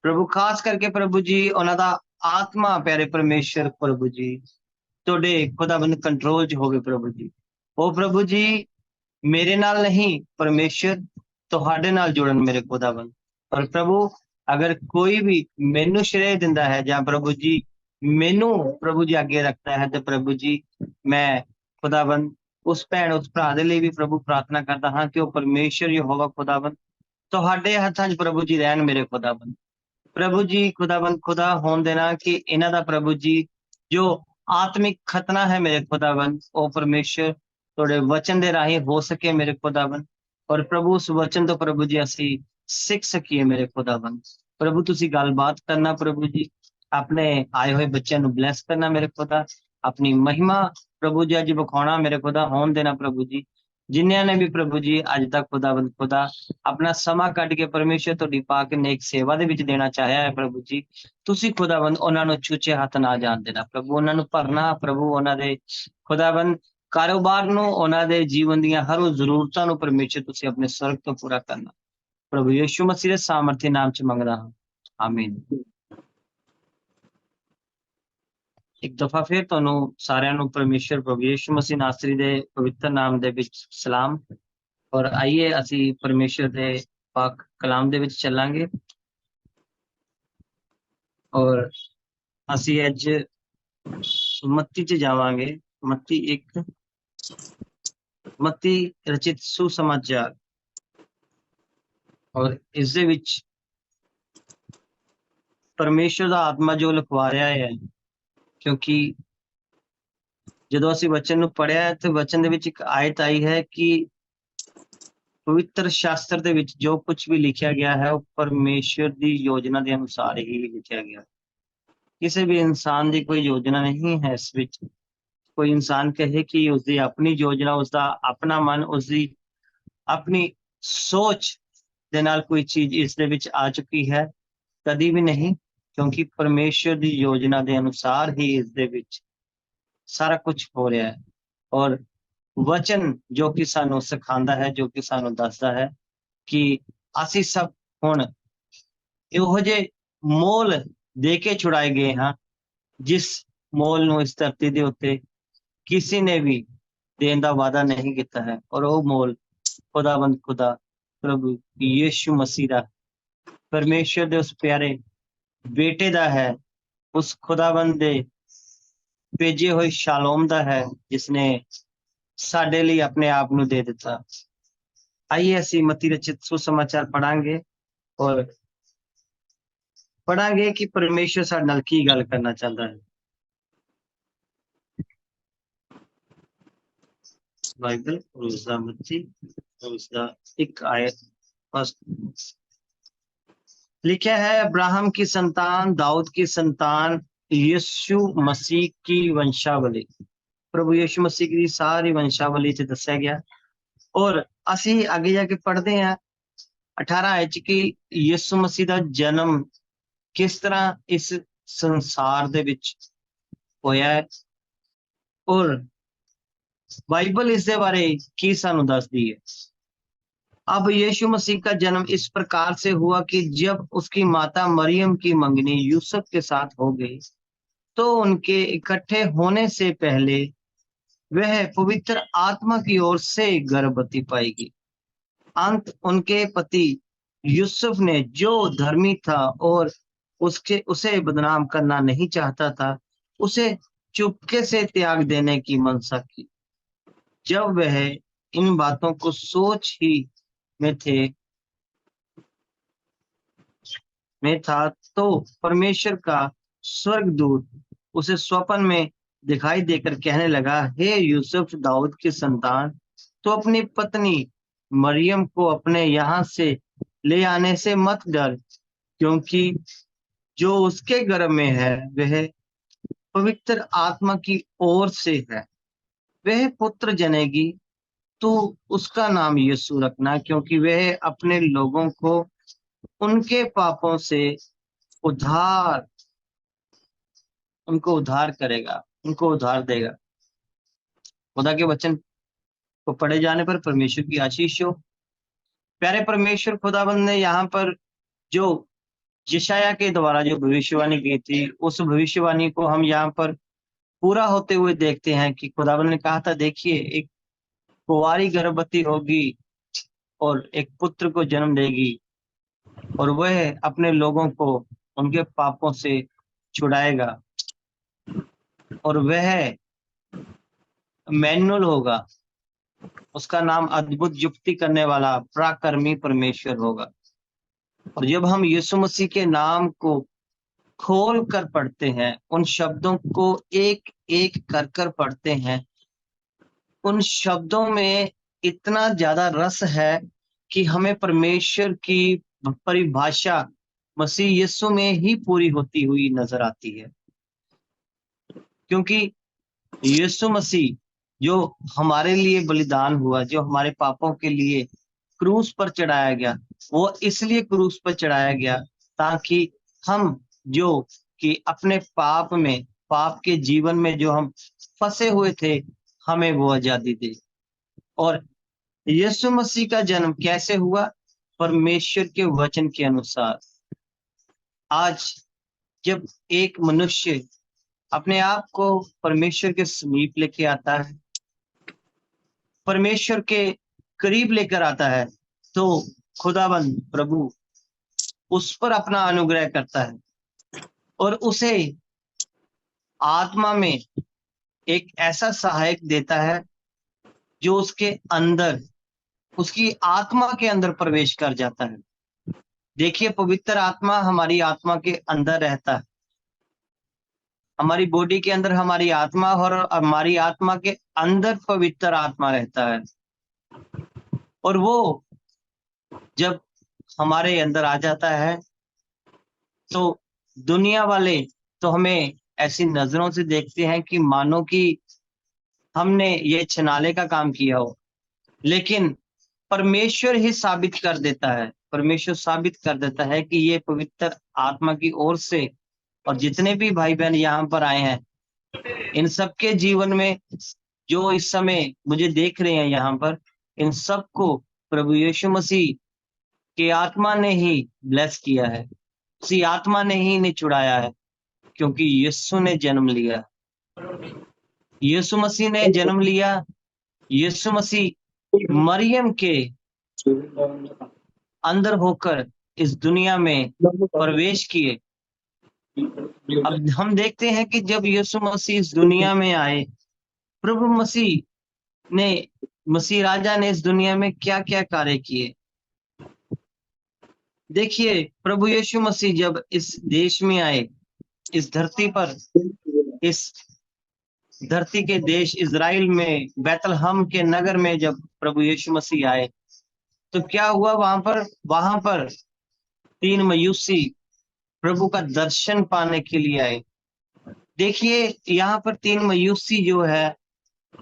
प्रभु खास करके प्रभु जी उन्हां दा आत्मा प्यारे परमेश्वर प्रभु जी तुहाडे खुदाबंद कंट्रोल च होवे प्रभु जी। ओ प्रभु जी मेरे नाल नहीं परमेश्वर तुहाडे नाल जुड़न मेरे खुदाबंद। और प्रभु अगर कोई भी मैनू श्रेय दिंदा है जां प्रभु जी मैनू प्रभु जी आगे रखता है तो प्रभु जी मैं खुदाबंद उस भैन उस भरा दे लई भी प्रभु प्रार्थना करता हाँ कि वह परमेश्वर यहोवा खुदाबंद तुहाडे हत्थां च प्रभु जी रहन मेरे खुदाबंद। प्रभु जी खुदाबंद खुदा होन देना कि इन्हां दा प्रभु जी जो आत्मिक खतना है मेरे खुदाबंद ओ परमेश्वर तुहाडे वचन दे राही हो सके मेरे खुदाबंद। और प्रभु उस वचन तो प्रभु जी असी सीख सकिए मेरे खुदाबंद। प्रभु तुसी गलबात करना प्रभु जी, अपने आए हुए बच्चों नू ब्लैस करना मेरे खुदा, अपनी महिमा प्रभु जी अज विखाना मेरे खुदा होन देना प्रभु जी। जिन्होंने ने भी प्रभु जी अज तक खुदाबंद खुदा अपना समा कट के परमेश्वर तुहाडी पाक नेक सेवा दे विच देना चाहया है प्रभु जी, तुसी खुदाबंद उन्हां नू छूचे हाथ ना जान देना प्रभु, उन्हां नू भरना प्रभु, उन्हां दे खुदाबंद कारोबार नू उन्हां दे जीवन दीयां हर जरूरतां नू परमेश्वर तुसी अपने स्वर्ग तो पूरा करना प्रभु यीशु मसीह दे सामर्थी नाम च मंगदा हां, आमीन। ਇੱਕ ਦਫਾ ਫਿਰ ਤੁਹਾਨੂੰ ਸਾਰਿਆਂ ਨੂੰ ਪਰਮੇਸ਼ਰ ਪ੍ਰਭੂ ਯਿਸੂ ਮਸੀਹ ਨਾਸਰੀ ਦੇ ਪਵਿੱਤਰ ਨਾਮ ਦੇ ਵਿੱਚ ਸਲਾਮ। ਔਰ ਆਈਏ ਅਸੀਂ ਪਰਮੇਸ਼ਰ ਦੇ ਪਾਕ ਕਲਾਮ ਦੇ ਵਿੱਚ ਚੱਲਾਂਗੇ। ਔਰ ਅਸੀਂ ਅੱਜ ਮੱਤੀ 'ਚ ਜਾਵਾਂਗੇ। ਮੱਤੀ 1 ਮੱਤੀ ਰਚਿਤ ਸੁਸਮਾਚਾਰ। ਔਰ ਇਸ ਦੇ ਵਿੱਚ ਪਰਮੇਸ਼ਰ ਦਾ ਆਤਮਾ ਜੋ ਲਿਖਵਾ ਰਿਹਾ ਹੈ, ਕਿਉਂਕਿ ਜਦੋਂ ਅਸੀਂ ਵਚਨ ਨੂੰ ਪੜ੍ਹਿਆ ਤੇ ਵਚਨ ਦੇ ਵਿੱਚ ਇੱਕ ਆਇਤ ਆਈ ਹੈ ਕਿ ਪਵਿੱਤਰ ਸ਼ਾਸਤਰ ਦੇ ਵਿੱਚ ਜੋ ਕੁਝ ਵੀ ਲਿਖਿਆ ਗਿਆ ਹੈ ਉਹ ਪਰਮੇਸ਼ਰ ਦੀ ਯੋਜਨਾ ਦੇ ਅਨੁਸਾਰ ਹੀ ਲਿਖਿਆ ਗਿਆ। ਕਿਸੇ ਵੀ ਇਨਸਾਨ ਦੀ ਕੋਈ ਯੋਜਨਾ ਨਹੀਂ ਹੈ ਇਸ ਵਿੱਚ। ਕੋਈ ਇਨਸਾਨ ਕਹੇ ਕਿ ਉਸਦੀ ਆਪਣੀ ਯੋਜਨਾ, ਉਸਦਾ ਆਪਣਾ ਮਨ, ਉਸਦੀ ਆਪਣੀ ਸੋਚ ਦੇ ਨਾਲ ਕੋਈ ਚੀਜ਼ ਇਸ ਦੇ ਵਿੱਚ ਆ ਚੁੱਕੀ ਹੈ, ਕਦੀ ਵੀ ਨਹੀਂ। ਕਿਉਂਕਿ ਪਰਮੇਸ਼ਰ ਦੀ ਯੋਜਨਾ ਦੇ ਅਨੁਸਾਰ ਹੀ ਇਸ ਦੇ ਵਿੱਚ ਸਾਰਾ ਕੁਝ ਹੋ ਰਿਹਾ ਹੈ। ਔਰ ਵਚਨ ਜੋ ਕਿ ਸਾਨੂੰ ਸਿਖਾਉਂਦਾ ਹੈ, ਜੋ ਕਿ ਸਾਨੂੰ ਦੱਸਦਾ ਹੈ ਕਿ ਅਸੀਂ ਸਭ ਹੁਣ ਇਹੋ ਜਿਹੇ ਮੋਲ ਦੇ ਕੇ ਛੁਡਾਏ ਗਏ ਹਾਂ ਜਿਸ ਮੋਲ ਨੂੰ ਇਸ ਧਰਤੀ ਦੇ ਉੱਤੇ ਕਿਸੇ ਨੇ ਵੀ ਦੇਣ ਦਾ ਵਾਅਦਾ ਨਹੀਂ ਕੀਤਾ ਹੈ। ਔਰ ਉਹ ਮੋਲ ਖੁਦਾਵੰਦ ਖੁਦਾ ਪ੍ਰਭੂ ਯਿਸੂ ਮਸੀਹ ਦਾ, ਪਰਮੇਸ਼ਰ ਦੇ ਉਸ ਪਿਆਰੇ ਬੇਟੇ ਦਾ ਹੈ, ਉਸ ਖੁਦਾਵੰਦ ਦੇ ਭੇਜੇ ਹੋਏ ਸ਼ਾਲੋਮ ਦਾ ਹੈ, ਜਿਸਨੇ ਸਾਡੇ ਲਈ ਆਪਣੇ ਆਪ ਨੂੰ ਦੇ ਦਿੱਤਾ। ਆइए ਅਸੀਂ ਮਤੀ ਰਚਿਤ ਸੁਸਮਾਚਾਰ ਪੜਾਂਗੇ ਔਰ ਪੜਾਂਗੇ ਕਿ ਪਰਮੇਸ਼ਰ ਸਾਡੇ ਨਾਲ ਕੀ ਗੱਲ ਕਰਨਾ ਚਾਹੁੰਦਾ ਹੈ। ਬਾਈਬਲ ਉਸਦਾ ਮਤੀ ਉਸਦਾ ਇੱਕ ਆयत फर्स्ट लिखा है, अब्राहम की संतान, दाऊद की संतान, यीशु मसीह की वंशावली। प्रभु यीशु मसीह की सारी वंशावली च दस्या गया। और ਅਸੀਂ ਅੱਗੇ ਜਾ ਕੇ ਪੜ੍ਹਦੇ ਹਾਂ 18 ਵਿੱਚ ਕਿ ਯਿਸੂ ਮਸੀਹ ਦਾ ਜਨਮ ਕਿਸ ਤਰ੍ਹਾਂ ਇਸ ਸੰਸਾਰ ਦੇ ਵਿੱਚ ਹੋਇਆ ਹੈ ਔਰ बाइबल इसके बारे की सानू दसदी है। अब यीशु मसीह का जन्म इस प्रकार से हुआ कि जब उसकी माता मरियम की मंगनी यूसुफ के साथ हो गई तो उनके इकट्ठे होने से पहले वह पवित्र आत्मा की ओर से गर्भवती पाएगी। अंत उनके पति यूसुफ ने, जो धर्मी था और उसे बदनाम करना नहीं चाहता था, उसे चुपके से त्याग देने की मनसा की। जब वह इन बातों को सोच ही में था तो परमेश्वर का स्वर्गदूत उसे स्वप्न में दिखाई देकर कहने लगा, हे यूसुफ, दाऊद की संतान, तो अपनी पत्नी मरियम को अपने यहाँ से ले आने से मत डर, क्योंकि जो उसके गर्भ में है वह पवित्र आत्मा की ओर से है। वह पुत्र जनेगी, तो उसका नाम यीशु रखना, क्योंकि वह अपने लोगों को उनके पापों से उनको उद्धार करेगा, उनको उद्धार देगा। खुदा के वचन को पढ़े जाने पर परमेश्वर की आशीष हो। प्यारे परमेश्वर खुदाबंद ने यहाँ पर जो यशायाह के द्वारा जो भविष्यवाणी की थी, उस भविष्यवाणी को हम यहाँ पर पूरा होते हुए देखते हैं कि खुदाबंद ने कहा था, देखिए एक कुंवारी गर्भवती होगी और एक पुत्र को जन्म देगी और वह अपने लोगों को उनके पापों से छुड़ाएगा और वह मैनुअल होगा। उसका नाम अद्भुत युक्ति करने वाला पराक्रमी परमेश्वर होगा। और जब हम यीशु मसीह के नाम को खोल कर पढ़ते हैं, उन शब्दों को एक एक कर कर पढ़ते हैं, उन शब्दों में इतना ज्यादा रस है कि हमें परमेश्वर की परिभाषा मसीह यीशु में ही पूरी होती हुई नजर आती है। क्योंकि यीशु मसीह जो हमारे लिए बलिदान हुआ, जो हमारे पापों के लिए क्रूस पर चढ़ाया गया, वो इसलिए क्रूस पर चढ़ाया गया ताकि हम जो कि अपने पाप के जीवन में जो हम फंसे हुए थे, हमें वो आजादी दे। और यीशु मसीह का जन्म कैसे हुआ? परमेश्वर के वचन के अनुसार। आज जब एक मनुष्य अपने आप को परमेश्वर के समीप लेके आता है, परमेश्वर के करीब लेकर आता है, तो खुदाबंद प्रभु उस पर अपना अनुग्रह करता है और उसे आत्मा में एक ऐसा सहायक देता है जो उसके अंदर, उसकी आत्मा के अंदर प्रवेश कर जाता है। देखिए, पवित्र आत्मा हमारी आत्मा के अंदर रहता है, हमारी बॉडी के अंदर हमारी आत्मा और हमारी आत्मा के अंदर पवित्र आत्मा रहता है। और वो जब हमारे अंदर आ जाता है तो दुनिया वाले तो हमें ऐसी नजरों से देखते हैं कि मानो कि हमने ये छनाले का काम किया हो, लेकिन परमेश्वर ही साबित कर देता है, परमेश्वर साबित कर देता है कि ये पवित्र आत्मा की ओर से। और जितने भी भाई बहन यहाँ पर आए हैं, इन सबके जीवन में, जो इस समय मुझे देख रहे हैं यहाँ पर, इन सबको प्रभु यीशु मसीह की आत्मा ने ही ब्लेस किया है, उसी आत्मा ने ही ने छुड़ाया है, क्योंकि यीशु ने जन्म लिया, यीशु मसीह ने जन्म लिया, यीशु मसीह मरियम के अंदर होकर इस दुनिया में प्रवेश किए। अब हम देखते हैं कि जब यीशु मसीह इस दुनिया में आए, प्रभु मसीह ने, मसीह राजा ने इस दुनिया में क्या क्या कार्य किए। देखिए, प्रभु यीशु मसीह जब इस देश में आए, इस धरती पर, इस धरती के देश इज़राइल में बैतलहम के नगर में जब प्रभु यीशु मसीह आए, तो क्या हुआ वहां पर 3 मयूसी प्रभु का दर्शन पाने के लिए आए। देखिए, यहाँ पर 3 मयूसी जो है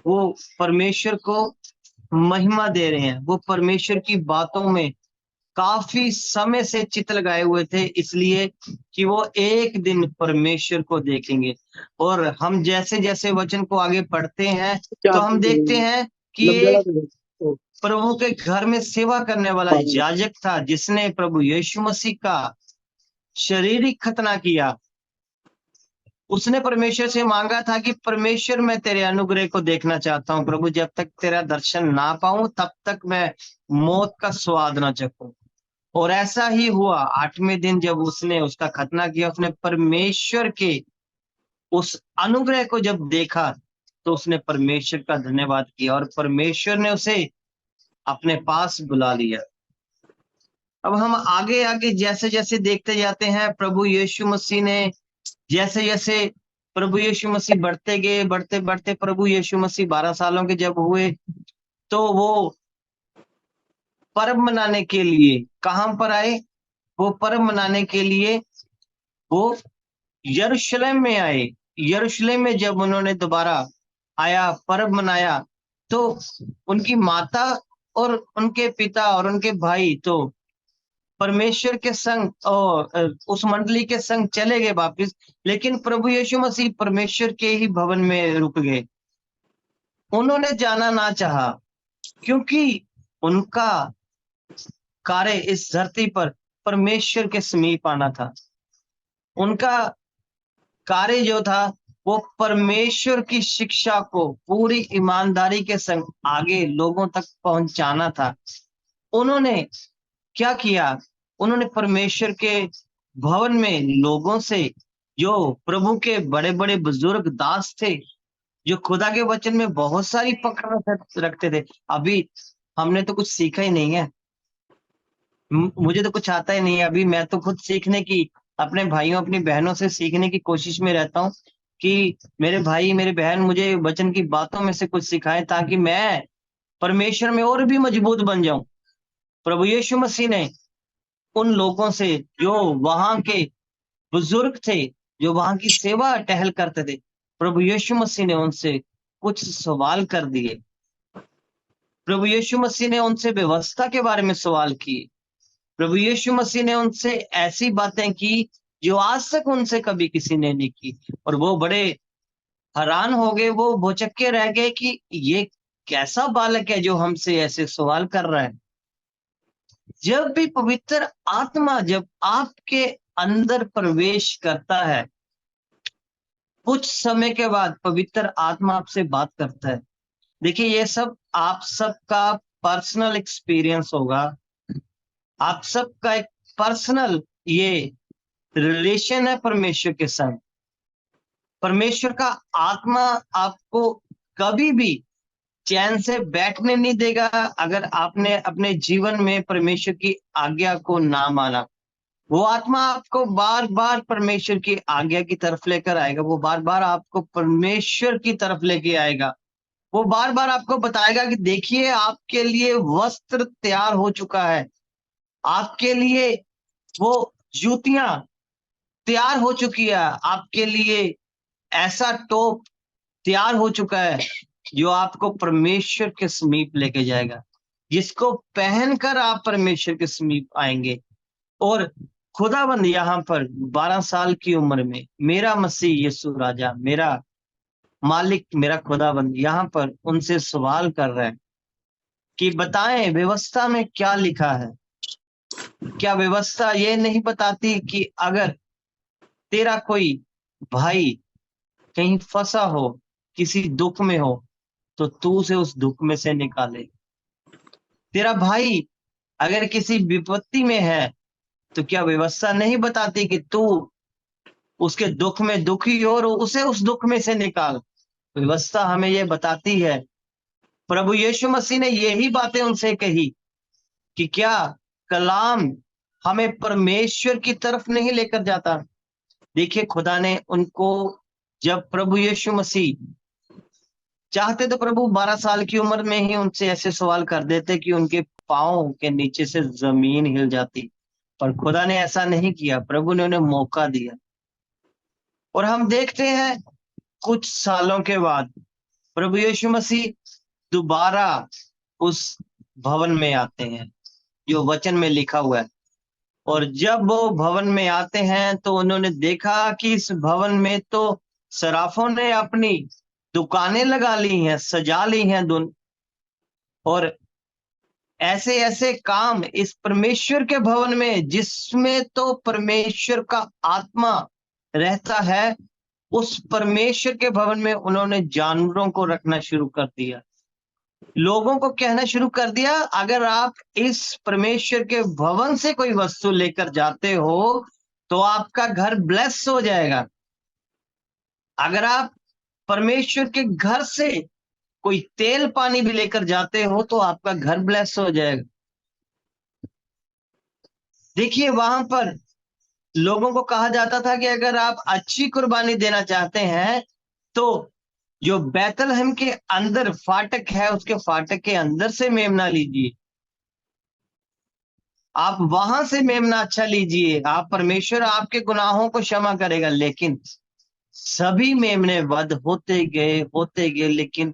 वो परमेश्वर को महिमा दे रहे हैं, वो परमेश्वर की बातों में काफी समय से चित्त लगाए हुए थे, इसलिए कि वो एक दिन परमेश्वर को देखेंगे। और हम जैसे जैसे वचन को आगे पढ़ते हैं तो हम देखते हैं कि एक प्रभु के घर में सेवा करने वाला याजक था, जिसने प्रभु यीशु मसीह का शारीरिक खतना किया। उसने परमेश्वर से मांगा था कि परमेश्वर, मैं तेरे अनुग्रह को देखना चाहता हूँ प्रभु, जब तक तेरा दर्शन ना पाऊं तब तक मैं मौत का स्वाद ना चखूं। और ऐसा ही हुआ, 8वें दिन जब उसने उसका खतना किया, उसने परमेश्वर के उस अनुग्रह को जब देखा तो उसने परमेश्वर का धन्यवाद किया और परमेश्वर ने उसे अपने पास बुला लिया। अब हम आगे आगे जैसे जैसे देखते जाते हैं, प्रभु यीशु मसीह ने जैसे जैसे प्रभु यीशु मसीह बढ़ते गए, बढ़ते बढ़ते प्रभु यीशु मसीह 12 सालों के जब हुए, तो वो पर्व मनाने के लिए कहां पर आए? वो पर्व मनाने के लिए वो यरूशलेम में आए। यरूशलेम में जब उन्होंने दोबारा आया, पर्व मनाया, तो उनकी माता और उनके पिता और उनके भाई तो परमेश्वर के संग और उस मंडली के संग चले गए वापिस, लेकिन प्रभु यीशु मसीह परमेश्वर के ही भवन में रुक गए। उन्होंने जाना ना चाहा, क्योंकि उनका कार्य इस धरती पर परमेश्वर के समीप आना था। उनका कार्य जो था वो परमेश्वर की शिक्षा को पूरी ईमानदारी के संग आगे लोगों तक पहुंचाना था। उन्होंने क्या किया? उन्होंने परमेश्वर के भवन में लोगों से, जो प्रभु के बड़े बड़े बुजुर्ग दास थे, जो खुदा के वचन में बहुत सारी पकड़ रखते थे। अभी हमने तो कुछ सीखा ही नहीं है, मुझे तो कुछ आता ही नहीं है। अभी मैं तो खुद सीखने की, अपने भाइयों अपनी बहनों से सीखने की कोशिश में रहता हूँ कि मेरे भाई मेरे बहन मुझे वचन की बातों में से कुछ सिखाएं, ताकि मैं परमेश्वर में और भी मजबूत बन जाऊं। प्रभु यीशु मसीह ने उन लोगों से, जो वहां के बुजुर्ग थे, जो वहां की सेवा टहल करते थे, प्रभु यीशु मसीह ने उनसे कुछ सवाल कर दिए। प्रभु यीशु मसीह ने उनसे व्यवस्था के बारे में सवाल किए। प्रभु यीशु मसीह ने उनसे ऐसी बातें की जो आज तक उनसे कभी किसी ने नहीं की, और वो बड़े हैरान हो गए, वो भौचक्के रह गए कि ये कैसा बालक है जो हमसे ऐसे सवाल कर रहा है। जब भी पवित्र आत्मा जब आपके अंदर प्रवेश करता है, कुछ समय के बाद पवित्र आत्मा आपसे बात करता है। देखिए, ये सब आप सबका पर्सनल एक्सपीरियंस होगा, आप सबका एक पर्सनल ये रिलेशन है परमेश्वर के संग। परमेश्वर का आत्मा आपको कभी भी चैन से बैठने नहीं देगा अगर आपने अपने जीवन में परमेश्वर की आज्ञा को ना माना। वो आत्मा आपको बार बार परमेश्वर की आज्ञा की तरफ लेकर आएगा, वो बार बार आपको परमेश्वर की तरफ लेके आएगा, वो बार बार आपको बताएगा कि देखिए आपके लिए वस्त्र तैयार हो चुका है, आपके लिए वो जूतियां तैयार हो चुकी है, आपके लिए ऐसा टोप तैयार हो चुका है जो आपको परमेश्वर के समीप लेके जाएगा, जिसको पहनकर आप परमेश्वर के समीप आएंगे। और खुदाबंद यहाँ पर 12 साल की उम्र में मेरा मसीह यीशु राजा, मेरा मालिक, मेरा खुदाबंद यहाँ पर उनसे सवाल कर रहा है कि बताएं व्यवस्था में क्या लिखा है। क्या व्यवस्था ये नहीं बताती कि अगर तेरा कोई भाई कहीं फंसा हो, किसी दुख में हो, तो तू उसे उस दुख में से निकाले। तेरा भाई अगर किसी विपत्ति में है तो क्या व्यवस्था नहीं बताती कि तू उसके दुख में दुखी हो और उसे उस दुख में से निकाल। व्यवस्था हमें ये बताती है। प्रभु यीशु मसीह ने यही बातें उनसे कही कि क्या कलाम हमें परमेश्वर की तरफ नहीं लेकर जाता। देखिए, खुदा ने उनको, जब प्रभु यीशु मसीह चाहते तो प्रभु 12 साल की उम्र में ही उनसे ऐसे सवाल कर देते कि उनके पांव के नीचे से जमीन हिल जाती, पर खुदा ने ऐसा नहीं किया। प्रभु ने उन्हें मौका दिया और हम देखते हैं कुछ सालों के बाद प्रभु यीशु मसीह दोबारा उस भवन में आते हैं जो वचन में लिखा हुआ है। और जब वो भवन में आते हैं तो उन्होंने देखा कि इस भवन में तो सराफों ने अपनी दुकानें लगा ली हैं, सजा ली हैं और ऐसे ऐसे काम इस परमेश्वर के भवन में, जिसमें तो परमेश्वर का आत्मा रहता है, उस परमेश्वर के भवन में उन्होंने जानवरों को रखना शुरू कर दिया। लोगों को कहना शुरू कर दिया, अगर आप इस परमेश्वर के भवन से कोई वस्तु लेकर जाते हो तो आपका घर ब्लेस हो जाएगा। अगर आप परमेश्वर के घर से कोई तेल पानी भी लेकर जाते हो तो आपका घर ब्लेस हो जाएगा। देखिए, वहां पर लोगों को कहा जाता था कि अगर आप अच्छी कुर्बानी देना चाहते हैं तो जो बैतलहम के अंदर फाटक है, उसके फाटक के अंदर से मेमना लीजिए, आप वहां से मेमना अच्छा लीजिए, आप परमेश्वर आपके गुनाहों को क्षमा करेगा। लेकिन सभी मेमने वध होते गए, लेकिन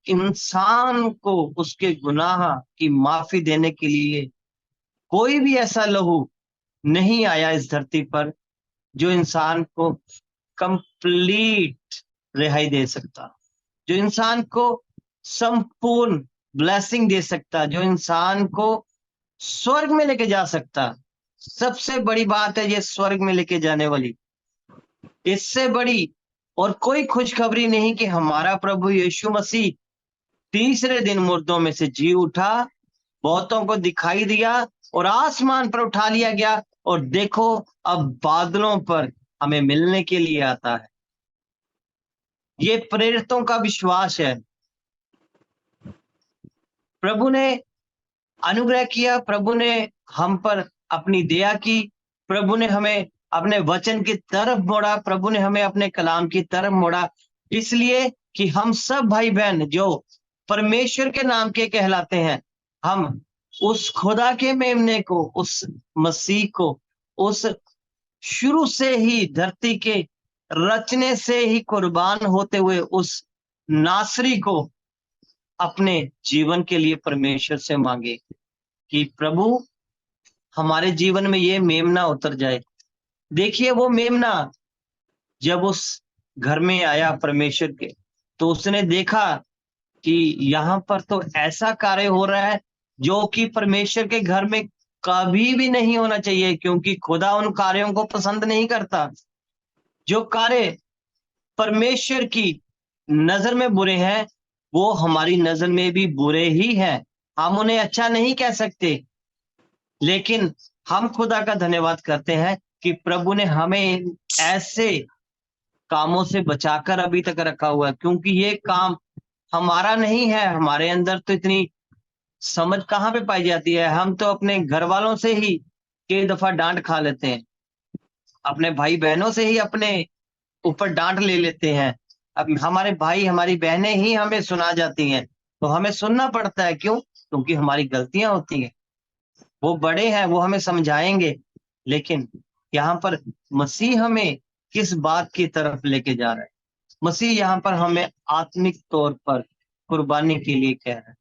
इंसान को उसके गुनाह की माफी देने के लिए कोई भी ऐसा लहू नहीं आया इस धरती पर जो इंसान को कंप्लीट रिहाई दे सकता, जो इंसान को संपूर्ण ब्लेसिंग दे सकता, जो इंसान को स्वर्ग में लेके जा सकता। सबसे बड़ी बात है ये स्वर्ग में लेके जाने वाली, इससे बड़ी और कोई खुशखबरी नहीं कि हमारा प्रभु यीशु मसीह तीसरे दिन मुर्दों में से जी उठा, बहुतों को दिखाई दिया और आसमान पर उठा लिया गया, और देखो अब बादलों पर हमें मिलने के लिए आता है। ये प्रेरितों का विश्वास है। प्रभु ने अनुग्रह किया, प्रभु ने हम पर अपनी दया की, प्रभु ने हमें अपने वचन की तरफ मोड़ा, प्रभु ने हमें अपने कलाम की तरफ मोड़ा, इसलिए कि हम सब भाई बहन जो परमेश्वर के नाम के कहलाते हैं, हम उस खुदा के मेमने को, उस मसीह को, उस शुरू से ही धरती के रचने से ही कुर्बान होते हुए उस नासरी को अपने जीवन के लिए परमेश्वर से मांगे कि प्रभु हमारे जीवन में ये मेमना उतर जाए। देखिए, वो मेमना जब उस घर में आया परमेश्वर के, तो उसने देखा कि यहाँ पर तो ऐसा कार्य हो रहा है जो कि परमेश्वर के घर में कभी भी नहीं होना चाहिए, क्योंकि खुदा उन कार्यों को पसंद नहीं करता। जो कार्य परमेश्वर की नजर में बुरे हैं, वो हमारी नजर में भी बुरे ही हैं। हम उन्हें अच्छा नहीं कह सकते, लेकिन हम खुदा का धन्यवाद करते हैं कि प्रभु ने हमें ऐसे कामों से बचाकर अभी तक रखा हुआ है, क्योंकि ये काम हमारा नहीं है। हमारे अंदर तो इतनी समझ कहाँ पे पाई जाती है। हम तो अपने घर वालों से ही कई दफा डांट खा लेते हैं, अपने भाई बहनों से ही अपने ऊपर डांट ले लेते हैं। अब हमारे भाई हमारी बहनें ही हमें सुना जाती हैं, तो हमें सुनना पड़ता है। क्यों? क्योंकि हमारी गलतियां होती हैं। वो बड़े हैं, वो हमें समझाएंगे, लेकिन यहाँ पर मसीह हमें किस बात की तरफ लेके जा रहा है? मसीह यहाँ पर हमें आत्मिक तौर पर कुर्बानी के लिए कह रहा है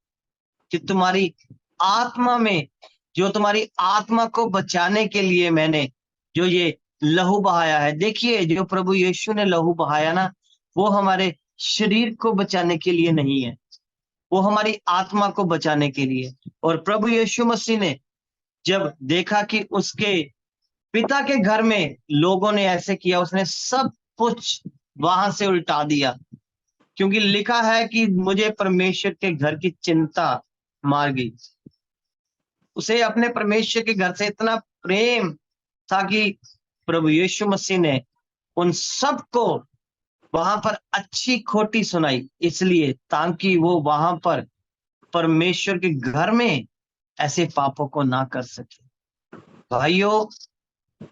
कि तुम्हारी आत्मा में, जो तुम्हारी आत्मा को बचाने के लिए मैंने जो ये लहू बहाया है। देखिए, जो प्रभु यीशु ने लहू बहाया ना, वो हमारे शरीर को बचाने के लिए नहीं है, वो हमारी आत्मा को बचाने के लिए। और प्रभु यीशु मसीह ने जब देखा कि उसके पिता के घर में लोगों ने ऐसे किया, उसने सब कुछ वहां से उल्टा दिया, क्योंकि लिखा है कि मुझे परमेश्वर के घर की चिंता मार गई। उसे अपने परमेश्वर के घर से इतना प्रेम था कि प्रभु यीशु मसीह ने उन सबको वहां पर अच्छी खोटी सुनाई, इसलिए ताकि वो वहां पर परमेश्वर के घर में ऐसे पापों को ना कर सके। भाइयों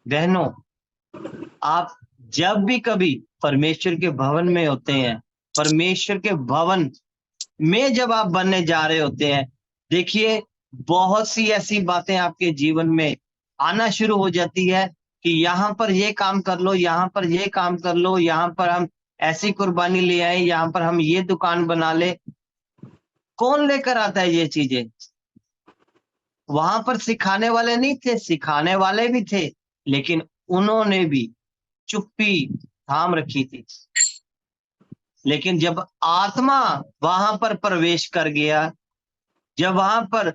बहनों, आप जब भी कभी परमेश्वर के भवन में होते हैं, परमेश्वर के भवन में जब आप बनने जा रहे होते हैं, देखिए बहुत सी ऐसी बातें आपके जीवन में आना शुरू हो जाती है कि यहाँ पर ये काम कर लो, यहाँ पर ये काम कर लो, यहाँ पर हम ऐसी कुर्बानी ले आए, यहाँ पर हम ये दुकान बना ले। कौन लेकर आता है ये चीजें? वहां पर सिखाने वाले नहीं थे, सिखाने वाले भी थे, लेकिन उन्होंने भी चुप्पी थाम रखी थी। लेकिन जब आत्मा वहां पर प्रवेश कर गया, जब वहां पर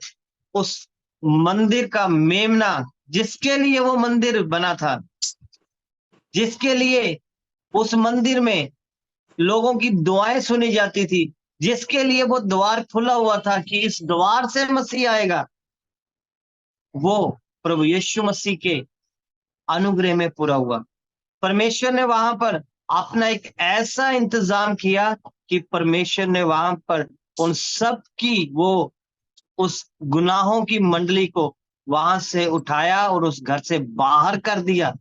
उस मंदिर का मेमना, जिसके लिए वो मंदिर बना था, जिसके लिए उस मंदिर में लोगों की दुआएं सुनी जाती थी, जिसके लिए वो द्वार खुला हुआ था कि इस द्वार से मसीह आएगा, वो प्रभु यीशु मसीह के अनुग्रह में पूरा हुआ। परमेश्वर ने वहां पर अपना एक ऐसा इंतजाम किया कि परमेश्वर ने वहां पर उन सब की वो उस गुनाहों की मंडली को वहां से उठाया और उस घर से बाहर कर दिया।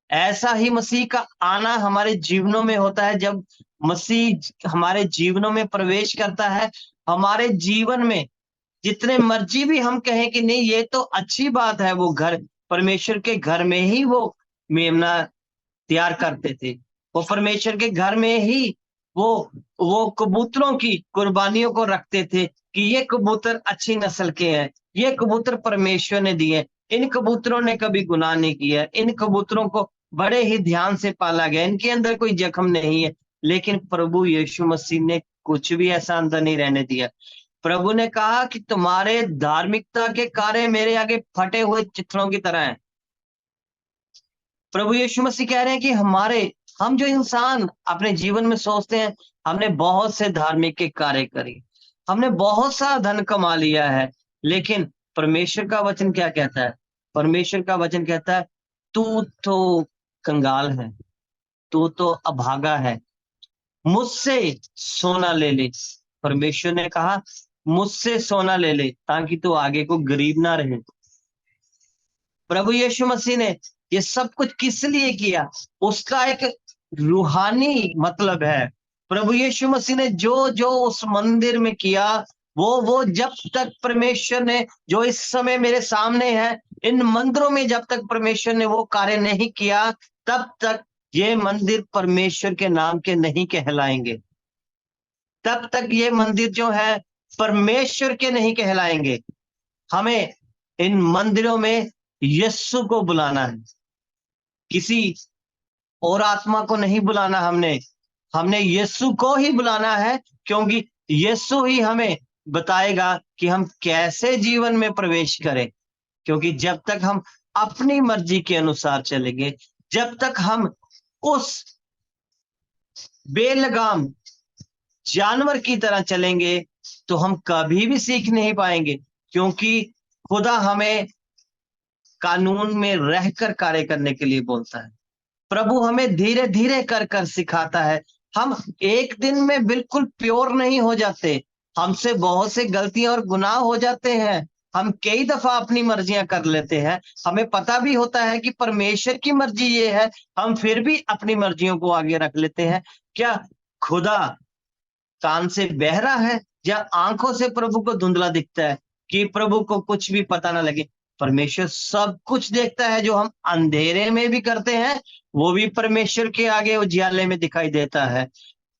ऐसा ही मसीह का आना हमारे जीवनों में होता है। जब मसीह हमारे जीवनों में प्रवेश करता है, हमारे जीवन में जितने मर्जी भी हम कहें कि नहीं ये तो अच्छी बात है, वो घर परमेश्वर के घर में ही वो मेमना तैयार करते थे, वो परमेश्वर के घर में ही वो कबूतरों की कुर्बानियों को रखते थे कि ये कबूतर अच्छी नस्ल के हैं, ये कबूतर परमेश्वर ने दिए, इन कबूतरों ने कभी गुनाह नहीं किया, इन कबूतरों को बड़े ही ध्यान से पाला गया, इनके अंदर कोई जख्म नहीं है। लेकिन प्रभु यीशु मसीह ने कुछ भी ऐसा अंदर नहीं रहने दिया। प्रभु ने कहा कि तुम्हारे धार्मिकता के कार्य मेरे आगे फटे हुए चित्रों की तरह हैं। प्रभु यीशु मसीह कह रहे हैं कि हम जो इंसान अपने जीवन में सोचते हैं हमने बहुत से धार्मिक के कार्य करे, हमने बहुत सा धन कमा लिया है, लेकिन परमेश्वर का वचन क्या कहता है? परमेश्वर का वचन कहता है तू तो कंगाल है, तू तो अभागा है, मुझसे सोना ले ले। परमेश्वर ने कहा मुझसे सोना ले ले ताकि तू आगे को गरीब ना रहे। प्रभु यीशु मसीह ने ये सब कुछ किस लिए किया? उसका एक रूहानी मतलब है। प्रभु यीशु मसीह ने जो जो उस मंदिर में किया, वो जब तक परमेश्वर ने, जो इस समय मेरे सामने है, इन मंदिरों में जब तक परमेश्वर ने वो कार्य नहीं किया, तब तक ये मंदिर परमेश्वर के नाम के नहीं कहलाएंगे, तब तक ये मंदिर जो है परमेश्वर के नहीं कहलाएंगे। हमें इन मंदिरों में यीशु को बुलाना है, किसी और आत्मा को नहीं बुलाना। हमने यीशु को ही बुलाना है, क्योंकि यीशु ही हमें बताएगा कि हम कैसे जीवन में प्रवेश करें। क्योंकि जब तक हम अपनी मर्जी के अनुसार चलेंगे, जब तक हम उस बेलगाम जानवर की तरह चलेंगे तो हम कभी भी सीख नहीं पाएंगे, क्योंकि खुदा हमें कानून में रहकर कार्य करने के लिए बोलता है। प्रभु हमें धीरे धीरे कर कर सिखाता है। हम एक दिन में बिल्कुल प्योर नहीं हो जाते, हमसे बहुत से गलतियां और गुनाह हो जाते हैं। हम कई दफा अपनी मर्जियां कर लेते हैं, हमें पता भी होता है कि परमेश्वर की मर्जी ये है, हम फिर भी अपनी मर्जियों को आगे रख लेते हैं। क्या खुदा कान से बहरा है या आंखों से प्रभु को धुंधला दिखता है कि प्रभु को कुछ भी पता ना लगे? परमेश्वर सब कुछ देखता है। जो हम अंधेरे में भी करते हैं वो भी परमेश्वर के आगे उजियाले में दिखाई देता है।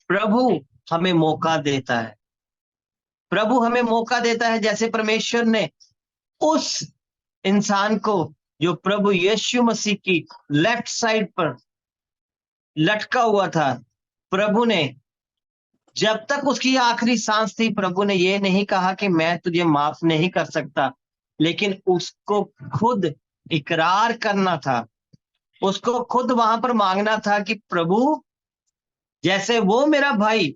प्रभु हमें मौका देता है, प्रभु हमें मौका देता है। जैसे परमेश्वर ने उस इंसान को जो प्रभु यीशु मसीह की लेफ्ट साइड पर लटका हुआ था, प्रभु ने जब तक उसकी आखिरी सांस थी, प्रभु ने ये नहीं कहा कि मैं तुझे माफ नहीं कर सकता, लेकिन उसको खुद इकरार करना था, उसको खुद वहां पर मांगना था कि प्रभु, जैसे वो मेरा भाई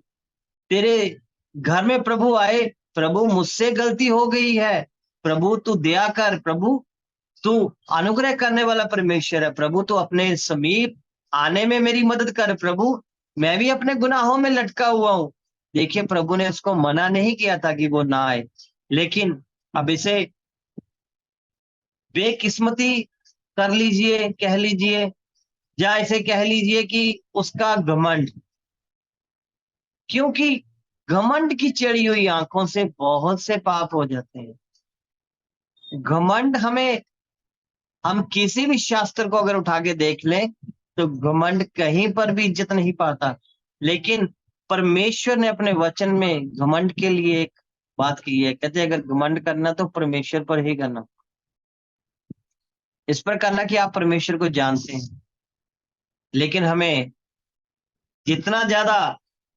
तेरे घर में प्रभु आए, प्रभु मुझसे गलती हो गई है, प्रभु तू दया कर, प्रभु तू अनुग्रह करने वाला परमेश्वर है, प्रभु तू अपने समीप आने में मेरी मदद कर, प्रभु मैं भी अपने गुनाहों में लटका हुआ हूं। देखिए, प्रभु ने उसको मना नहीं किया था कि वो ना आए, लेकिन अब इसे बेकिस्मती कर लीजिए, कह लीजिए, या इसे कह लीजिए कि उसका घमंड, क्योंकि घमंड की चढ़ी हुई आंखों से बहुत से पाप हो जाते हैं। घमंड हमें, हम किसी भी शास्त्र को अगर उठा के देख लें तो घमंड कहीं पर भी इज्जत नहीं पाता, लेकिन परमेश्वर ने अपने वचन में घमंड के लिए एक बात की है। कहते हैं अगर घमंड करना तो परमेश्वर पर ही करना, इस पर करना कि आप परमेश्वर को जानते हैं। लेकिन हमें जितना ज्यादा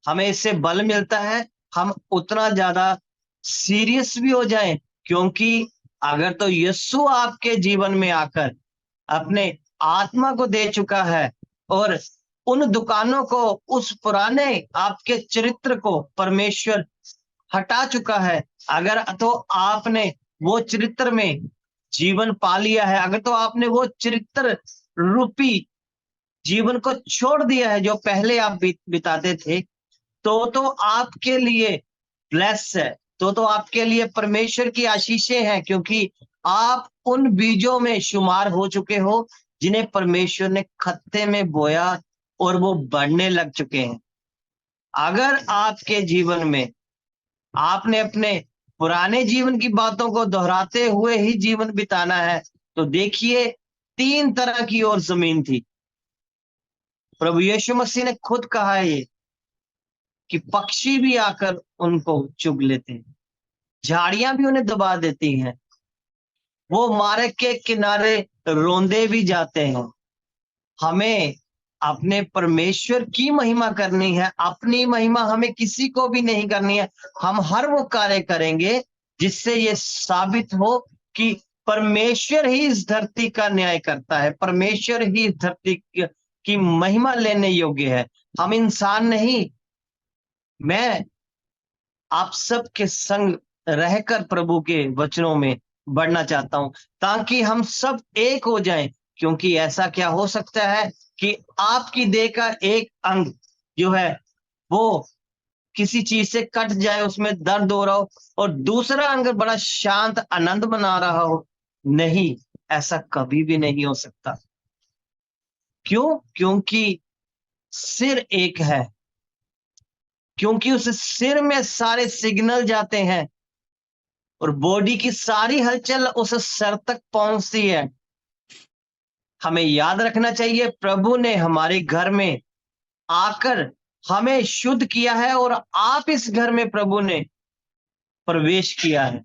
हमें इससे बल मिलता है, हम उतना ज्यादा सीरियस भी हो जाएं, क्योंकि अगर तो यीशु आपके जीवन में आकर अपने आत्मा को दे चुका है और उन दुकानों को, उस पुराने आपके चरित्र को परमेश्वर हटा चुका है, अगर तो आपने वो चरित्र में जीवन पा लिया है, अगर तो आपने वो चरित्र रूपी जीवन को छोड़ दिया है जो पहले आप बिताते थे, तो आपके लिए ब्लेस है, तो आपके लिए परमेश्वर की आशीषें हैं, क्योंकि आप उन बीजों में शुमार हो चुके हो जिन्हें परमेश्वर ने खत्ते में बोया और वो बढ़ने लग चुके हैं। अगर आपके जीवन में आपने अपने पुराने जीवन की बातों को दोहराते हुए ही जीवन बिताना है, तो देखिए 3 तरह की और जमीन थी। प्रभु यीशु मसीह ने खुद कहा है ये कि पक्षी भी आकर उनको चुग लेते हैं, झाड़ियां भी उन्हें दबा देती हैं, वो मार्ग के किनारे रोंदे भी जाते हैं। हमें अपने परमेश्वर की महिमा करनी है, अपनी महिमा हमें किसी को भी नहीं करनी है। हम हर वो कार्य करेंगे जिससे ये साबित हो कि परमेश्वर ही इस धरती का न्याय करता है, परमेश्वर ही इस धरती की महिमा लेने योग्य है, हम इंसान नहीं। मैं आप सबके संग रहकर प्रभु के वचनों में बढ़ना चाहता हूं, ताकि हम सब एक हो जाएं, क्योंकि ऐसा क्या हो सकता है कि आपकी देह का एक अंग जो है वो किसी चीज से कट जाए, उसमें दर्द हो रहा हो, और दूसरा अंग बड़ा शांत आनंद मना रहा हो? नहीं, ऐसा कभी भी नहीं हो सकता। क्यों? क्योंकि सिर एक है, क्योंकि उस सिर में सारे सिग्नल जाते हैं और बॉडी की सारी हलचल उस सर तक पहुंचती है। हमें याद रखना चाहिए, प्रभु ने हमारे घर में आकर हमें शुद्ध किया है और आप इस घर में प्रभु ने प्रवेश किया है।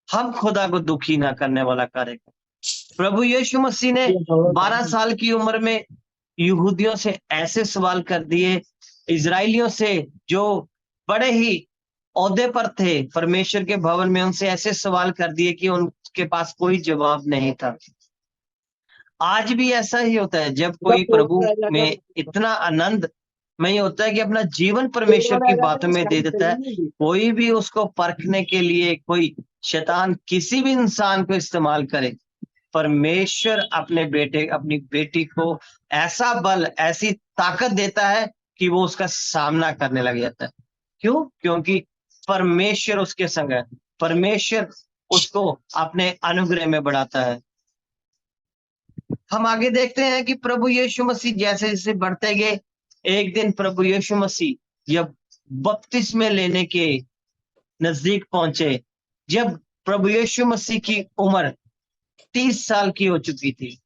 हम खुदा को दुखी ना करने वाला कार्य करें। प्रभु यीशु मसीह ने 12 साल की उम्र में यहूदियों से ऐसे सवाल कर दिए, इजराइलियों से जो बड़े ही ओहदे पर थे परमेश्वर के भवन में, उनसे ऐसे सवाल कर दिए कि उनके पास कोई जवाब नहीं था। आज भी ऐसा ही होता है, जब कोई प्रभु में इतना आनंद में ये होता है कि अपना जीवन परमेश्वर की बातों में दे देता है। कोई भी उसको परखने के लिए कोई शैतान किसी भी इंसान को इस्तेमाल करे, परमेश्वर अपने बेटे अपनी बेटी को ऐसा बल, ऐसी ताकत देता है कि वो उसका सामना करने लग जाता है। क्यों? क्योंकि परमेश्वर उसके संग है, परमेश्वर उसको अपने अनुग्रह में बढ़ाता है। हम आगे देखते हैं कि प्रभु यीशु मसीह जैसे जैसे बढ़ते गए, एक दिन प्रभु यीशु मसीह जब बपतिस्मे लेने के नजदीक पहुंचे, जब प्रभु यीशु मसीह की उम्र 30 साल की हो चुकी थी,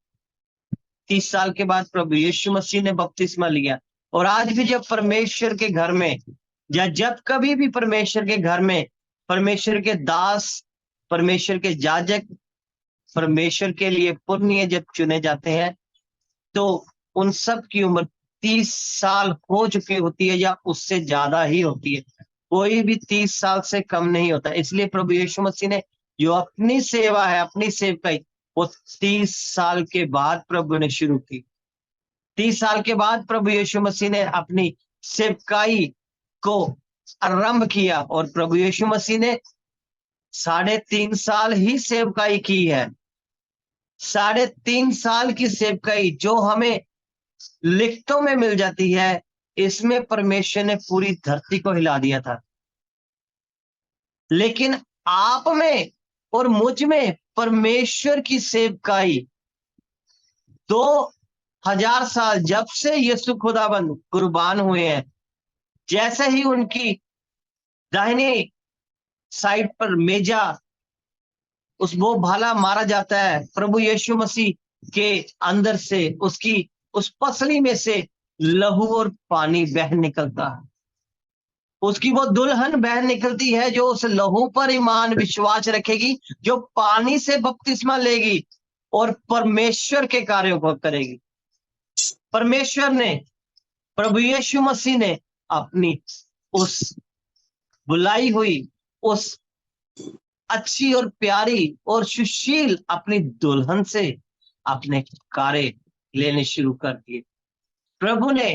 30 साल के बाद प्रभु यीशु मसीह ने बपतिस्मा लिया। और आज भी जब परमेश्वर के घर में, या जब कभी भी परमेश्वर के घर में परमेश्वर के दास, परमेश्वर के याजक, परमेश्वर के लिए पुण्य जब चुने जाते हैं, तो उन सब की उम्र 30 साल हो चुकी होती है या उससे ज्यादा ही होती है। कोई भी 30 साल से कम नहीं होता। इसलिए प्रभु यीशु मसीह ने जो अपनी सेवा है, अपनी सेवकाई, वो 30 साल के बाद प्रभु ने शुरू की। 30 साल के बाद प्रभु यीशु मसीह ने अपनी सेवकाई को आरंभ किया, और प्रभु यीशु मसीह ने 3.5 साल ही सेवकाई की है। 3.5 साल की सेवकाई जो हमें लिखतों में मिल जाती है, इसमें परमेश्वर ने पूरी धरती को हिला दिया था। लेकिन आप में और मुझ में परमेश्वर की सेवकाई 2000 साल, जब से यीशु खुदाबंद कुर्बान हुए हैं, जैसे ही उनकी दाहिनी साइड पर मेजा वो भाला मारा जाता है, प्रभु यीशु मसीह के अंदर से, उसकी उस पसली में से लहू और पानी बह निकलता है। उसकी वो दुल्हन बह निकलती है जो उस लहू पर ईमान विश्वास रखेगी, जो पानी से बपतिस्मा लेगी और परमेश्वर के कार्यों को करेगी। परमेश्वर ने, प्रभु यीशु मसीह ने अपनी उस बुलाई हुई, उस अच्छी और प्यारी और सुशील अपनी दुल्हन से अपने कार्य लेने शुरू कर दिए। प्रभु ने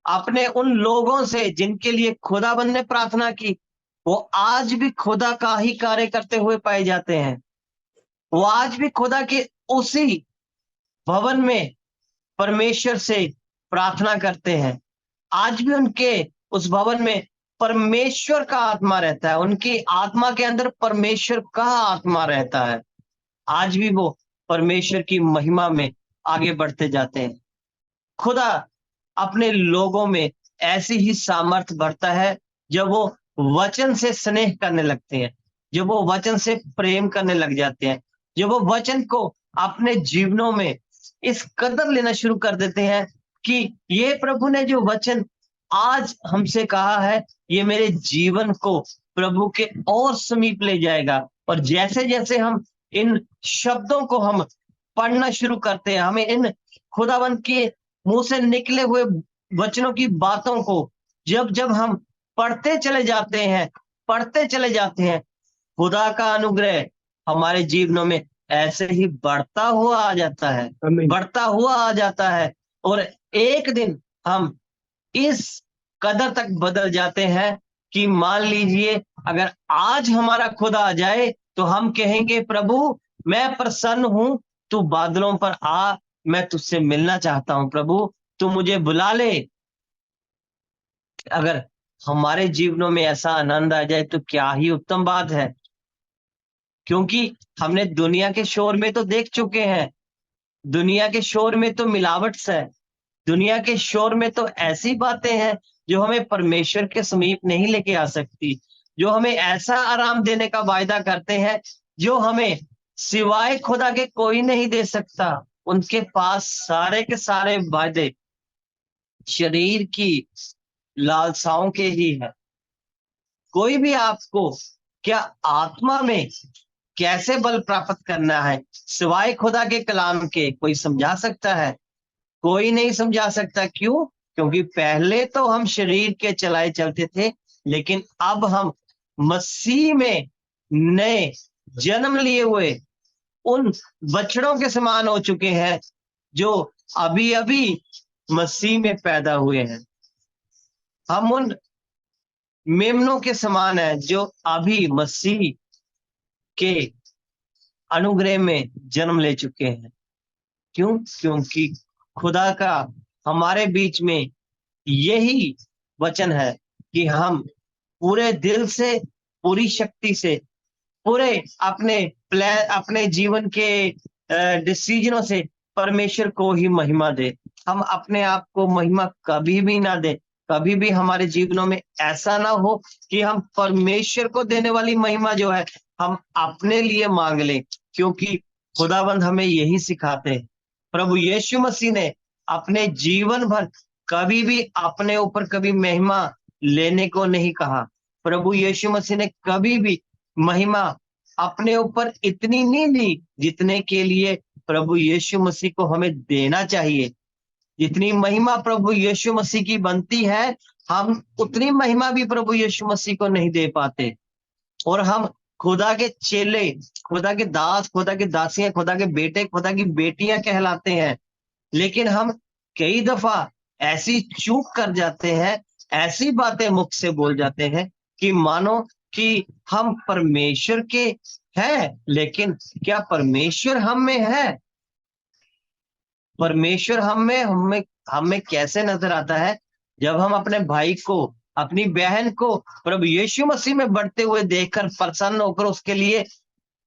अपने उन लोगों से जिनके लिए खुदाबंद ने प्रार्थना की, वो आज भी खुदा का ही कार्य करते हुए पाए जाते हैं। वो आज भी खुदा के उसी भवन में परमेश्वर से प्रार्थना करते हैं। आज भी उनके उस भवन में परमेश्वर का आत्मा रहता है, उनकी आत्मा के अंदर परमेश्वर का आत्मा रहता है। आज भी वो परमेश्वर की महिमा में आगे बढ़ते जाते हैं। खुदा अपने लोगों में ऐसी ही सामर्थ्य भरता है जब वो वचन से स्नेह करने लगते हैं, जब वो वचन से प्रेम करने लग जाते हैं, जब वो वचन को अपने जीवनों में इस कदर लेना शुरू कर देते हैं कि ये प्रभु ने जो वचन आज हमसे कहा है, ये मेरे जीवन को प्रभु के और समीप ले जाएगा। और जैसे जैसे हम इन शब्दों को हम पढ़ना शुरू करते हैं, हमें इन खुदावंत के मुंह से निकले हुए वचनों की बातों को जब जब हम पढ़ते चले जाते हैं, खुदा का अनुग्रह हमारे जीवनों में ऐसे ही बढ़ता हुआ आ जाता है। और एक दिन हम इस कदर तक बदल जाते हैं कि मान लीजिए अगर आज हमारा खुदा आ जाए तो हम कहेंगे, प्रभु मैं प्रसन्न हूं, तू बादलों पर आ, मैं तुझसे मिलना चाहता हूं, प्रभु तू मुझे बुला ले। अगर हमारे जीवनों में ऐसा आनंद आ जाए तो क्या ही उत्तम बात है। क्योंकि हमने दुनिया के शोर में तो देख चुके हैं, दुनिया के शोर में तो मिलावट है, दुनिया के शोर में तो ऐसी बातें हैं जो हमें परमेश्वर के समीप नहीं लेके आ सकती, जो हमें ऐसा आराम देने का वायदा करते हैं जो हमें सिवाय खुदा के कोई नहीं दे सकता। उनके पास सारे के सारे वायदे शरीर की लालसाओं के ही है। कोई भी आपको क्या आत्मा में कैसे बल प्राप्त करना है सिवाय खुदा के कलाम के कोई समझा सकता है? कोई नहीं समझा सकता। क्यों? क्योंकि पहले तो हम शरीर के चलाए चलते थे, लेकिन अब हम मसीह में नए जन्म लिए हुए उन बछड़ों के समान हो चुके हैं जो अभी अभी मसीह में पैदा हुए हैं। हम उन मेमनों के समान है जो अभी मसीह के अनुग्रह में जन्म ले चुके हैं। क्यों? क्योंकि खुदा का हमारे बीच में यही वचन है कि हम पूरे दिल से, पूरी शक्ति से, पूरे अपने जीवन के डिसीजनों से परमेश्वर को ही महिमा दे। हम अपने आप को महिमा कभी भी ना दे। कभी भी हमारे जीवनों में ऐसा ना हो कि हम परमेश्वर को देने वाली महिमा जो है हम अपने लिए मांग लें, क्योंकि खुदाबंद हमें यही सिखाते हैं। प्रभु यीशु मसीह ने अपने जीवन भर कभी भी अपने ऊपर कभी महिमा लेने को नहीं कहा। प्रभु यीशु मसीह ने कभी भी महिमा अपने ऊपर इतनी नहीं ली जितने के लिए प्रभु यीशु मसीह को हमें देना चाहिए। जितनी महिमा प्रभु यीशु मसीह की बनती है, हम उतनी महिमा भी प्रभु यीशु मसीह को नहीं दे पाते। और हम खुदा के चेले, खुदा के दास, खुदा की दासियां, खुदा के बेटे, खुदा की बेटियां कहलाते हैं। लेकिन हम कई दफा ऐसी चूक कर जाते हैं, ऐसी बातें मुख से बोल जाते हैं कि मानो कि हम परमेश्वर के हैं, लेकिन क्या परमेश्वर हम में है? परमेश्वर हम में कैसे नजर आता है? जब हम अपने भाई को, अपनी बहन को प्रभु यीशु मसीह में बढ़ते हुए देखकर प्रसन्न होकर उसके लिए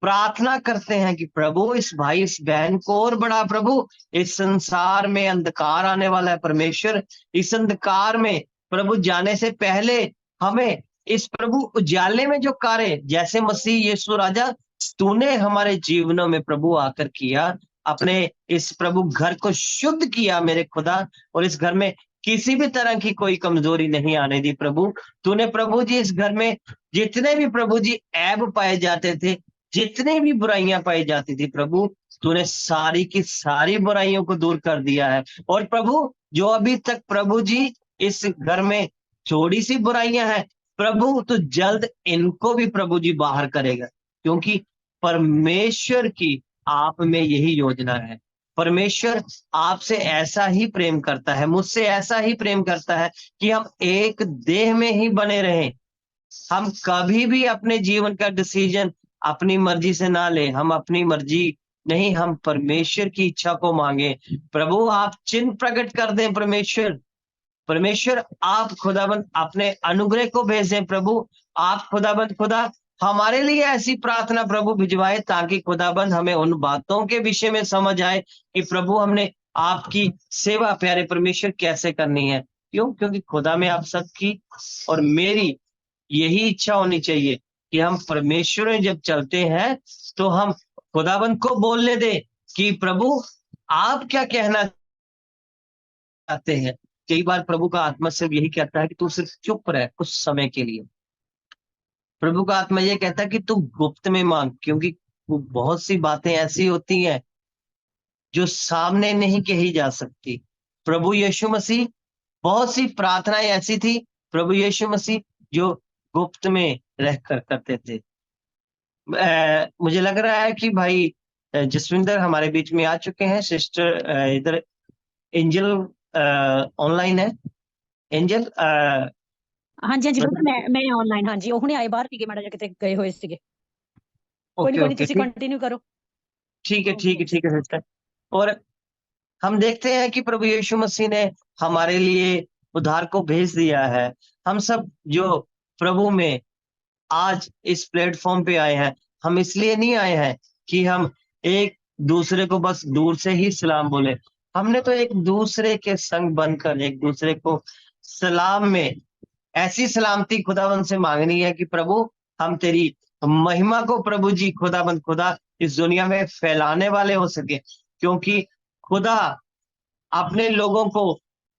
प्रार्थना करते हैं कि प्रभु इस भाई, इस बहन को और बड़ा प्रभु, इस संसार में अंधकार आने वाला है परमेश्वर, इस अंधकार में प्रभु जाने से पहले हमें इस प्रभु उजाले में जो कार्य जैसे मसीह यीशु राजा तूने हमारे जीवनों में प्रभु आकर किया, अपने इस प्रभु घर को शुद्ध किया मेरे खुदा, और इस घर में किसी भी तरह की कोई कमजोरी नहीं आने दी प्रभु। तूने प्रभु जी इस घर में जितने भी प्रभु जी ऐब पाए जाते थे, जितनी भी बुराइयां पाई जाती थी प्रभु, तूने सारी की सारी बुराइयों को दूर कर दिया है। और प्रभु जो अभी तक प्रभु जी इस घर में थोड़ी सी बुराइयां हैं प्रभु, तो जल्द इनको भी प्रभु जी बाहर करेगा, क्योंकि परमेश्वर की आप में यही योजना है। परमेश्वर आपसे ऐसा ही प्रेम करता है, मुझसे ऐसा ही प्रेम करता है कि हम एक देह में ही बने रहें। हम कभी भी अपने जीवन का डिसीजन अपनी मर्जी से ना ले, हम अपनी मर्जी नहीं, हम परमेश्वर की इच्छा को मांगे। प्रभु आप चिन्ह प्रकट कर दें परमेश्वर, परमेश्वर आप खुदाबंद अपने अनुग्रह को भेजें प्रभु। आप खुदाबंद खुदा हमारे लिए ऐसी प्रार्थना प्रभु भिजवाए ताकि खुदाबंद हमें उन बातों के विषय में समझ आए कि प्रभु हमने आपकी सेवा प्यारे परमेश्वर कैसे करनी है। क्यों? क्योंकि खुदा में आप सबकी और मेरी यही इच्छा होनी चाहिए कि हम परमेश्वर में जब चलते हैं तो हम खुदाबंद को बोलने दें कि प्रभु आप क्या कहना चाहते हैं। कई बार प्रभु का आत्मा सिर्फ यही कहता है कि तू सिर्फ चुप रह कुछ समय के लिए। प्रभु का आत्मा ये कहता है कि तू गुप्त में मांग, क्योंकि वो बहुत सी बातें ऐसी होती हैं जो सामने नहीं कही जा सकती। प्रभु यीशु मसीह बहुत सी प्रार्थनाएं ऐसी थी प्रभु यीशु मसीह जो गुप्त में रहकर करते थे। मुझे लग रहा है कि भाई जसविंदर हमारे बीच में आ चुके हैं। सिस्टर इधर एंजल ऑनलाइन है। एंजल हाँ जी बिल्कुल मैं ऑनलाइन। हाँ जी ਉਹ ਹੁਣੇ ਆਏ ਬਾਹਰ ਸੀਗੇ ਮਾੜਾ ਜਿਹਾ ਕਿਤੇ ਗਏ ਹੋਏ ਸੀਗੇ। ਕੋਈ ਨਹੀਂ ਤੁਸੀਂ ਕੰਟੀन्यू करो। ठीक है सिस्टर। और हम देखते हैं कि प्रभु यीशु मसीह ने हमारे लिए उद्धार को भेज दिया है। हम सब जो प्रभु में आज इस प्लेटफॉर्म पे आए हैं, हम इसलिए नहीं आए हैं कि हम एक दूसरे को बस दूर से ही सलाम बोले। हमने तो एक दूसरे के संग बनकर एक दूसरे को सलाम में ऐसी सलामती खुदाबंद से मांगनी है कि प्रभु हम तेरी महिमा को प्रभु जी खुदाबंद खुदा इस दुनिया में फैलाने वाले हो सके, क्योंकि खुदा अपने लोगों को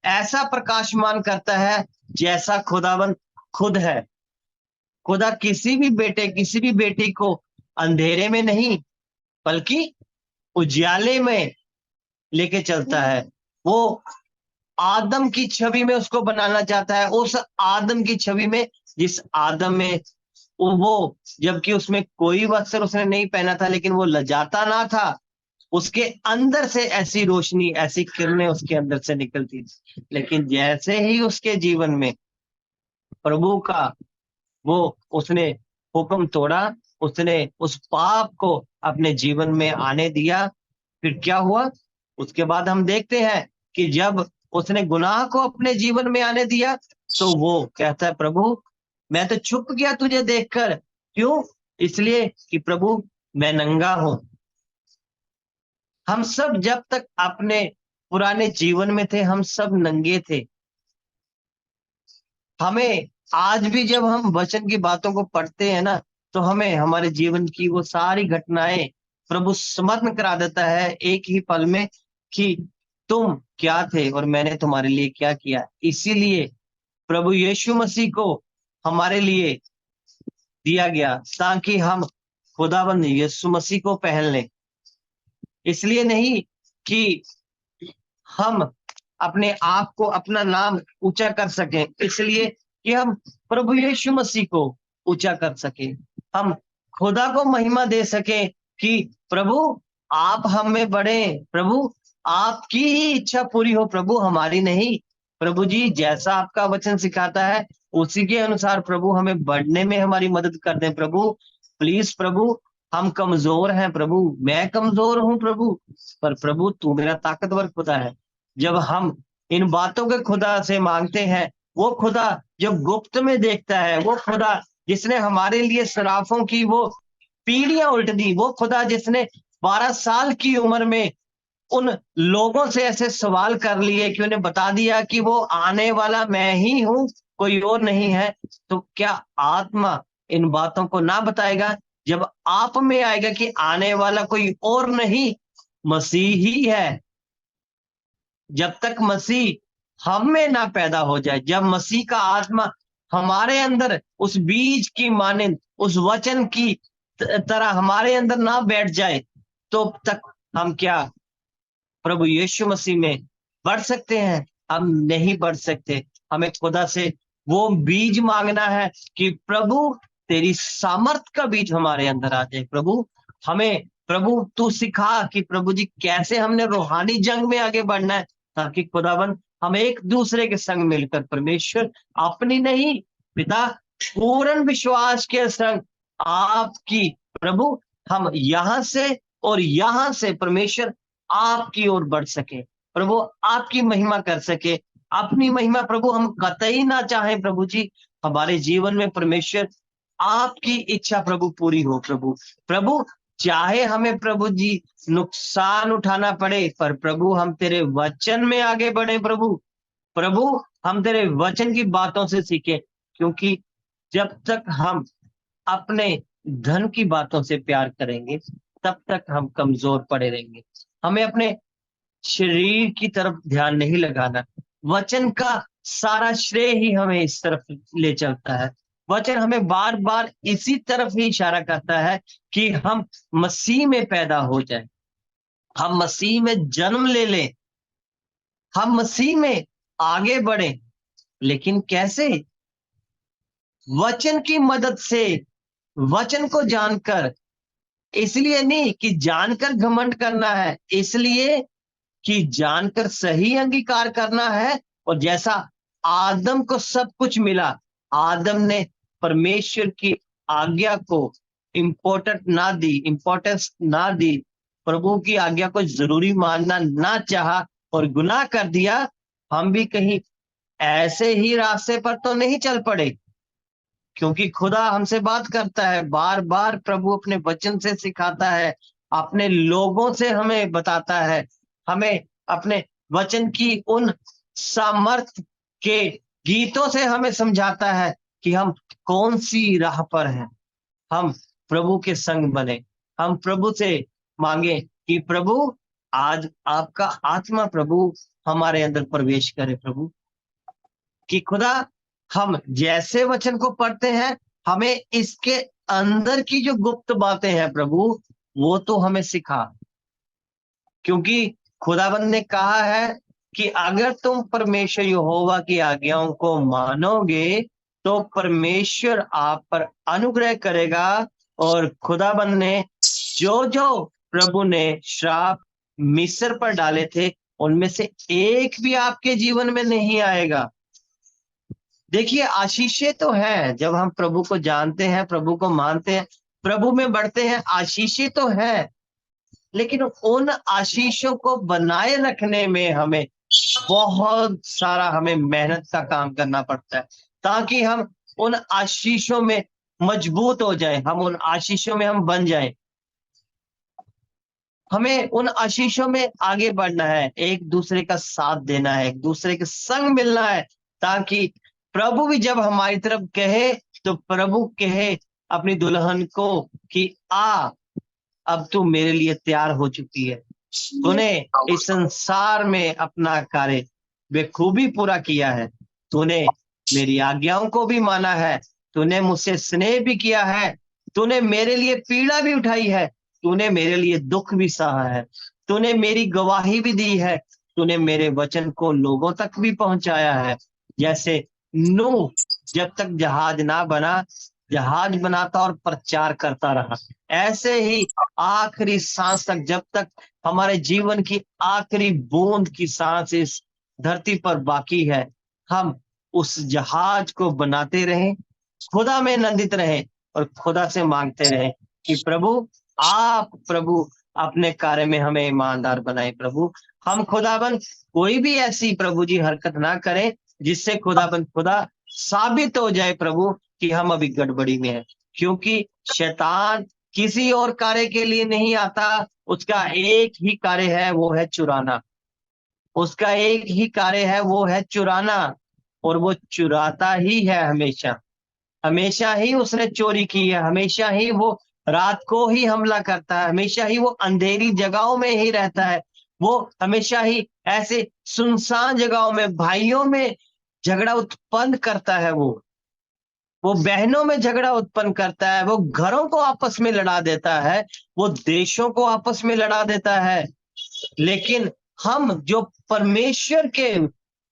ऐसा प्रकाशमान करता है जैसा खुदाबंद खुद है। खुदा किसी भी बेटे किसी भी बेटी को अंधेरे में नहीं बल्कि उजाले में लेके चलता है। वो आदम की छवि में उसको बनाना चाहता है, उस आदम की छवि में जिस आदम में वो जबकि उसमें कोई वस्त्र उसने नहीं पहना था लेकिन वो लजाता ना था, उसके अंदर से ऐसी रोशनी ऐसी किरणें उसके अंदर से निकलती थी। लेकिन जैसे ही उसके जीवन में प्रभु का वो उसने हुक्म तोड़ा, उसने उस पाप को अपने जीवन में आने दिया। फिर क्या हुआ? उसके बाद हम देखते हैं कि जब उसने गुनाह को अपने जीवन में आने दिया तो वो कहता है, प्रभु मैं तो छुप गया तुझे देखकर। क्यों? इसलिए कि प्रभु मैं नंगा हूं। हम सब जब तक अपने पुराने जीवन में थे, हम सब नंगे थे। हमें आज भी जब हम वचन की बातों को पढ़ते हैं ना, तो हमें हमारे जीवन की वो सारी घटनाएं प्रभु स्मरण करा देता है एक ही पल में कि तुम क्या थे और मैंने तुम्हारे लिए क्या किया। इसीलिए प्रभु यीशु मसीह को हमारे लिए दिया गया ताकि हम खुदाबंद यीशु मसीह को पहन लें। इसलिए नहीं कि हम अपने आप को, अपना नाम ऊंचा कर सकें, इसलिए कि हम प्रभु यीशु मसीह को ऊंचा कर सकें, हम खुदा को महिमा दे सकें कि प्रभु आप हम में बढ़े, प्रभु आपकी ही इच्छा पूरी हो, प्रभु हमारी नहीं। प्रभु जी जैसा आपका वचन सिखाता है उसी के अनुसार प्रभु हमें बढ़ने में हमारी मदद कर दें। प्रभु प्लीज प्रभु, हम कमजोर हैं प्रभु, मैं कमजोर हूं प्रभु, पर प्रभु तू मेरा ताकतवर खुदा है। जब हम इन बातों के खुदा से मांगते हैं, वो खुदा जो गुप्त में देखता है, वो खुदा जिसने हमारे लिए सराफों की वो पीढ़ियां उल्ट दी, वो खुदा जिसने 12 साल की उम्र में उन लोगों से ऐसे सवाल कर लिए कि उन्हें बता दिया कि वो आने वाला मैं ही हूं, कोई और नहीं है, तो क्या आत्मा इन बातों को ना बताएगा जब आप में आएगा कि आने वाला कोई और नहीं, मसीह ही है। जब तक मसीह हम में ना पैदा हो जाए, जब मसीह का आत्मा हमारे अंदर उस बीज की मानिंद, उस वचन की तरह हमारे अंदर ना बैठ जाए, तो तक हम क्या प्रभु यीशु मसीह में बढ़ सकते हैं? हम नहीं बढ़ सकते। हमें खुदा से वो बीज मांगना है कि प्रभु तेरी सामर्थ का बीज हमारे अंदर आ जाए। प्रभु हमें, प्रभु तू सिखा कि प्रभु जी कैसे हमने रूहानी जंग में आगे बढ़ना है, ताकि खुदाबंद हम एक दूसरे के संग मिलकर परमेश्वर अपनी नहीं पिता पूर्ण विश्वास के संग आपकी, प्रभु हम यहां से और यहां से परमेश्वर आपकी ओर बढ़ सके, प्रभु आपकी महिमा कर सके। अपनी महिमा प्रभु हम कतई ना चाहें प्रभु जी, हमारे जीवन में परमेश्वर आपकी इच्छा प्रभु पूरी हो। प्रभु प्रभु चाहे हमें प्रभु जी नुकसान उठाना पड़े, पर प्रभु हम तेरे वचन में आगे बढ़े। प्रभु प्रभु हम तेरे वचन की बातों से सीखे, क्योंकि जब तक हम अपने धन की बातों से प्यार करेंगे तब तक हम कमजोर पड़े रहेंगे। हमें अपने शरीर की तरफ ध्यान नहीं लगाना, वचन का सारा श्रेय ही हमें इस तरफ ले चलता है। वचन हमें बार बार इसी तरफ ही इशारा करता है कि हम मसीह में पैदा हो जाए, हम मसीह में जन्म ले लें, हम मसीह में आगे बढ़े। लेकिन कैसे? वचन की मदद से, वचन को जानकर। इसलिए नहीं कि जानकर घमंड करना है, इसलिए कि जानकर सही अंगीकार करना है। और जैसा आदम को सब कुछ मिला, आदम ने परमेश्वर की आज्ञा को इम्पोर्टेंस ना दी, प्रभु की आज्ञा को जरूरी मानना ना चाहा और गुनाह कर दिया। हम भी कहीं ऐसे ही रास्ते पर तो नहीं चल पड़े, क्योंकि खुदा हमसे बात करता है बार बार, प्रभु अपने वचन से सिखाता है, अपने लोगों से हमें बताता है, हमें अपने वचन की उन सामर्थ के गीतों से हमें समझाता है कि हम कौन सी राह पर हैं। हम प्रभु के संग बने, हम प्रभु से मांगे कि प्रभु आज आपका आत्मा प्रभु हमारे अंदर प्रवेश करे। प्रभु कि खुदा हम जैसे वचन को पढ़ते हैं, हमें इसके अंदर की जो गुप्त बातें हैं प्रभु, वो तो हमें सिखा, क्योंकि खुदाबंद ने कहा है कि अगर तुम परमेश्वर यहोवा की आज्ञाओं को मानोगे तो परमेश्वर आप पर अनुग्रह करेगा। और खुदाबंद ने जो जो प्रभु ने श्राप मिस्र पर डाले थे, उनमें से एक भी आपके जीवन में नहीं आएगा। देखिए आशीषें तो है, जब हम प्रभु को जानते हैं, प्रभु को मानते हैं, प्रभु में बढ़ते हैं, आशीषें तो है, लेकिन उन आशीषों को बनाए रखने में हमें बहुत सारा हमें मेहनत का काम करना पड़ता है, ताकि हम उन आशीषों में मजबूत हो जाए, हम उन आशीषों में हम बन जाए। हमें उन आशीषों में आगे बढ़ना है, एक दूसरे का साथ देना है, एक दूसरे के संग मिलना है, ताकि प्रभु भी जब हमारी तरफ कहे तो प्रभु कहे अपनी दुल्हन को कि आ, अब तू मेरे लिए तैयार हो चुकी है, तूने इस संसार में अपना कार्य बेखूबी पूरा किया है, तूने मेरी आज्ञाओं को भी माना है, तूने मुझसे स्नेह भी किया है, तूने मेरे लिए पीड़ा भी उठाई है, तूने मेरे लिए दुख भी सहा है, तूने मेरी गवाही भी दी है, तूने मेरे वचन को लोगों तक भी पहुंचाया है। जैसे नूह जब तक जहाज ना बना, जहाज बनाता और प्रचार करता रहा, ऐसे ही आखिरी सांस तक, जब तक हमारे जीवन की आखिरी बूंद की सांस इस धरती पर बाकी है, हम उस जहाज को बनाते रहें, खुदा में नंदित रहें और खुदा से मांगते रहें कि प्रभु अपने कार्य में हमें ईमानदार बनाए। प्रभु हम खुदाबंद कोई भी ऐसी प्रभु जी हरकत ना करें जिससे खुदा साबित हो जाए प्रभु कि हम अभी गड़बड़ी में हैं, क्योंकि शैतान किसी और कार्य के लिए नहीं आता, उसका एक ही कार्य है, वो है चुराना। उसका एक ही कार्य है, वो है चुराना, और वो चुराता ही है हमेशा। हमेशा ही उसने चोरी की है, हमेशा ही वो रात को ही हमला करता है, हमेशा ही वो अंधेरी जगहों में ही रहता है, वो हमेशा ही ऐसे सुनसान जगहों में भाइयों में झगड़ा उत्पन्न करता है, वो बहनों में झगड़ा उत्पन्न करता है, वो घरों को आपस में लड़ा देता है, वो देशों को आपस में लड़ा देता है। लेकिन हम जो परमेश्वर के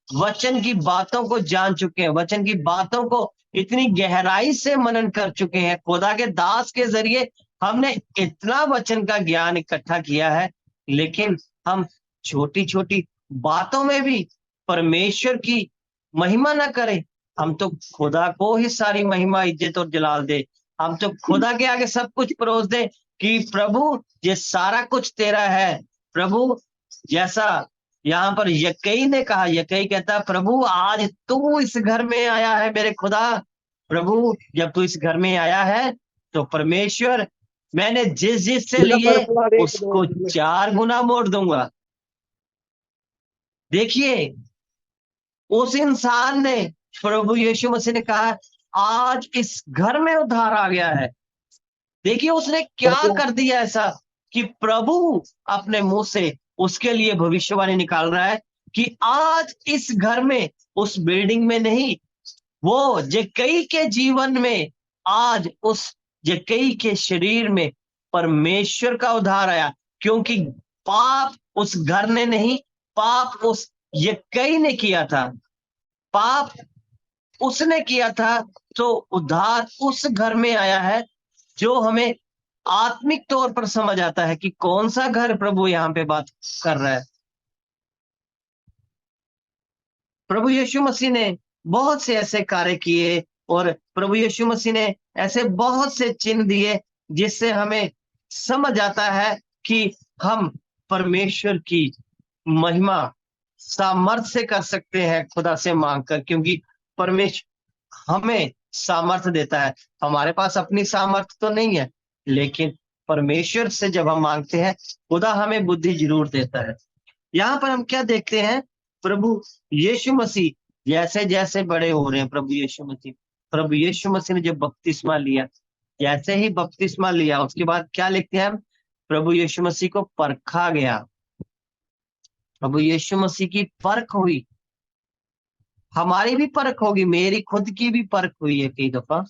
वचन की बातों को जान चुके हैं, वचन की बातों को इतनी गहराई से मनन कर चुके हैं, खुदा के दास के जरिए हमने इतना वचन का ज्ञान इकट्ठा किया है, लेकिन हम छोटी छोटी बातों में भी परमेश्वर की महिमा ना करें। हम तो खुदा को ही सारी महिमा, इज्जत और जलाल दे, हम तो खुदा के आगे सब कुछ परोस दे कि प्रभु ये सारा कुछ तेरा है। प्रभु जैसा यहाँ पर यकई ने कहा, यकई कहता प्रभु आज तू इस घर में आया है मेरे खुदा, प्रभु जब तू इस घर में आया है तो परमेश्वर मैंने जिस से लिए उसको 4 गुना मोड़ दूंगा। देखिए उस इंसान ने, प्रभु यीशु मसीह ने कहा आज इस घर में उद्धार आ गया है। देखिए उसने क्या कर दिया ऐसा कि प्रभु अपने मुंह से उसके लिए भविष्यवाणी निकाल रहा है कि आज इस घर में, उस बिल्डिंग में नहीं, वो जक्कई के जीवन में, आज उस जक्कई के शरीर में परमेश्वर का उद्धार आया, क्योंकि पाप उस घर ने नहीं, पाप उस यक्कई ने किया था, पाप उसने किया था, तो उद्धार उस घर में आया है। जो हमें आत्मिक तौर पर समझ आता है कि कौन सा घर प्रभु यहाँ पे बात कर रहा है। प्रभु यीशु मसीह ने बहुत से ऐसे कार्य किए और प्रभु यीशु मसीह ने ऐसे बहुत से चिन्ह दिए जिससे हमें समझ आता है कि हम परमेश्वर की महिमा सामर्थ्य से कर सकते हैं खुदा से मांगकर, क्योंकि परमेश्वर हमें सामर्थ्य देता है। हमारे पास अपनी सामर्थ्य तो नहीं है, लेकिन परमेश्वर से जब हम मांगते हैं खुदा हमें बुद्धि जरूर देता है। यहाँ पर हम क्या देखते हैं, प्रभु यीशु मसीह जैसे जैसे बड़े हो रहे हैं, प्रभु यीशु मसीह ने जब बपतिस्मा लिया, जैसे ही बपतिस्मा लिया उसके बाद क्या लिखते हैं हम, प्रभु यीशु मसीह को परखा गया, प्रभु यीशु मसीह की परख हुई। हमारी भी परख होगी, मेरी खुद की भी परख हुई है कई दफा,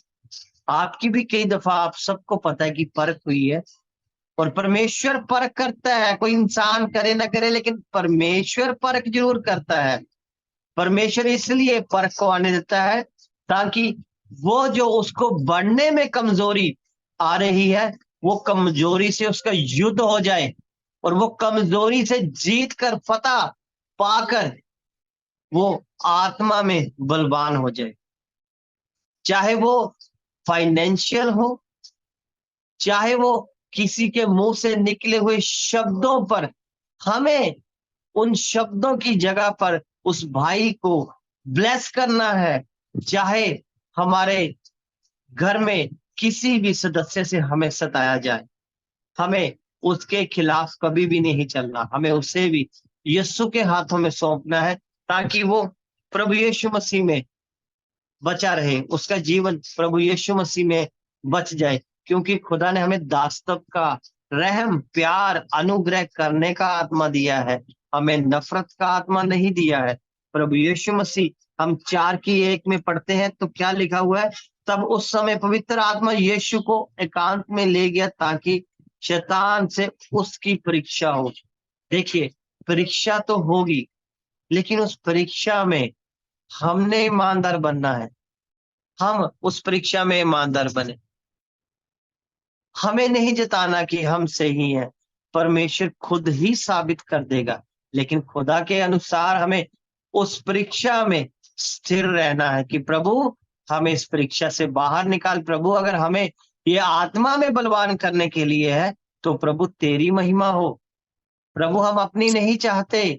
आपकी भी कई दफा, आप सबको पता है कि परख हुई है। और परमेश्वर परख करता है, कोई इंसान करे ना करे, लेकिन परमेश्वर परख जरूर करता है। परमेश्वर इसलिए परख को आने देता है ताकि वो जो उसको बढ़ने में कमजोरी आ रही है, वो कमजोरी से उसका युद्ध हो जाए और वो कमजोरी से जीत कर, फतह पाकर वो आत्मा में बलवान हो जाए। चाहे वो फाइनेंशियल हो, चाहे वो किसी के मुंह से निकले हुए शब्दों पर, हमें उन शब्दों की जगह पर उस भाई को ब्लेस करना है। चाहे हमारे घर में किसी भी सदस्य से हमें सताया जाए, हमें उसके खिलाफ कभी भी नहीं चलना, हमें उसे भी यीशु के हाथों में सौंपना है, ताकि वो प्रभु यीशु मसीह में बचा रहे, उसका जीवन प्रभु यीशु मसीह में बच जाए। क्योंकि खुदा ने हमें दासत्व का, रहम, प्यार, अनुग्रह करने का आत्मा दिया है, हमें नफरत का आत्मा नहीं दिया है। प्रभु यीशु मसीह, हम 4:1 में पढ़ते हैं तो क्या लिखा हुआ है, तब उस समय पवित्र आत्मा यीशु को एकांत में ले गया ताकि शैतान से उसकी परीक्षा हो। देखिए, परीक्षा तो होगी, लेकिन उस परीक्षा में हमने ईमानदार बनना है। हम उस परीक्षा में ईमानदार बने, हमें नहीं जताना कि हम सही हैं, परमेश्वर खुद ही साबित कर देगा। लेकिन खुदा के अनुसार हमें उस परीक्षा में स्थिर रहना है कि प्रभु हमें इस परीक्षा से बाहर निकाल। प्रभु अगर हमें ये आत्मा में बलवान करने के लिए है तो प्रभु तेरी महिमा हो। प्रभु हम अपनी नहीं चाहते।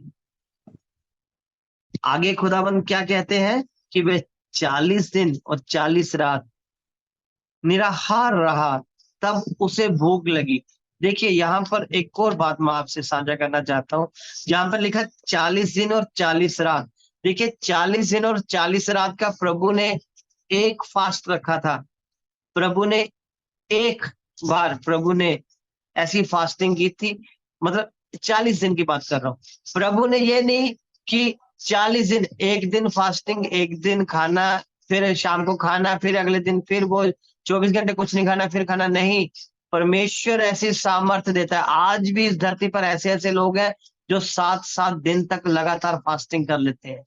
आगे खुदाबंद क्या कहते हैं कि वे 40 दिन और 40 रात निराहार रहा, तब उसे भूख लगी। देखिए, यहाँ पर एक और बात मैं आपसे साझा करना चाहता हूँ। यहाँ पर लिखा 40 दिन और 40 रात। देखिए, 40 दिन और 40 रात का प्रभु ने एक फास्ट रखा था। प्रभु ने एक बार प्रभु ने ऐसी फास्टिंग की थी, मतलब 40 दिन की बात कर रहा हूँ। प्रभु ने ये नहीं कि 40 दिन, एक दिन फास्टिंग, एक दिन खाना, फिर शाम को खाना, फिर अगले दिन फिर वो 24 घंटे कुछ नहीं खाना, फिर खाना। नहीं, परमेश्वर ऐसी सामर्थ्य देता है। आज भी इस धरती पर ऐसे ऐसे लोग हैं जो 7-7 दिन तक लगातार फास्टिंग कर लेते हैं।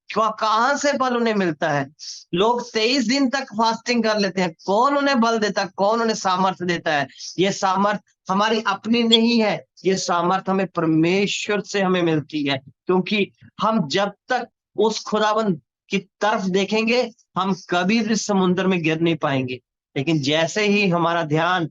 कहां से बल उन्हें मिलता है? लोग 23 दिन तक फास्टिंग कर लेते हैं। कौन उन्हें बल देता है? कौन उन्हें सामर्थ्य देता है? ये सामर्थ्य हमारी अपनी नहीं है, ये सामर्थ्य हमें परमेश्वर से हमें मिलती है। क्योंकि हम जब तक उस खुदाबंद की तरफ देखेंगे, हम कभी भी समुद्र में गिर नहीं पाएंगे। लेकिन जैसे ही हमारा ध्यान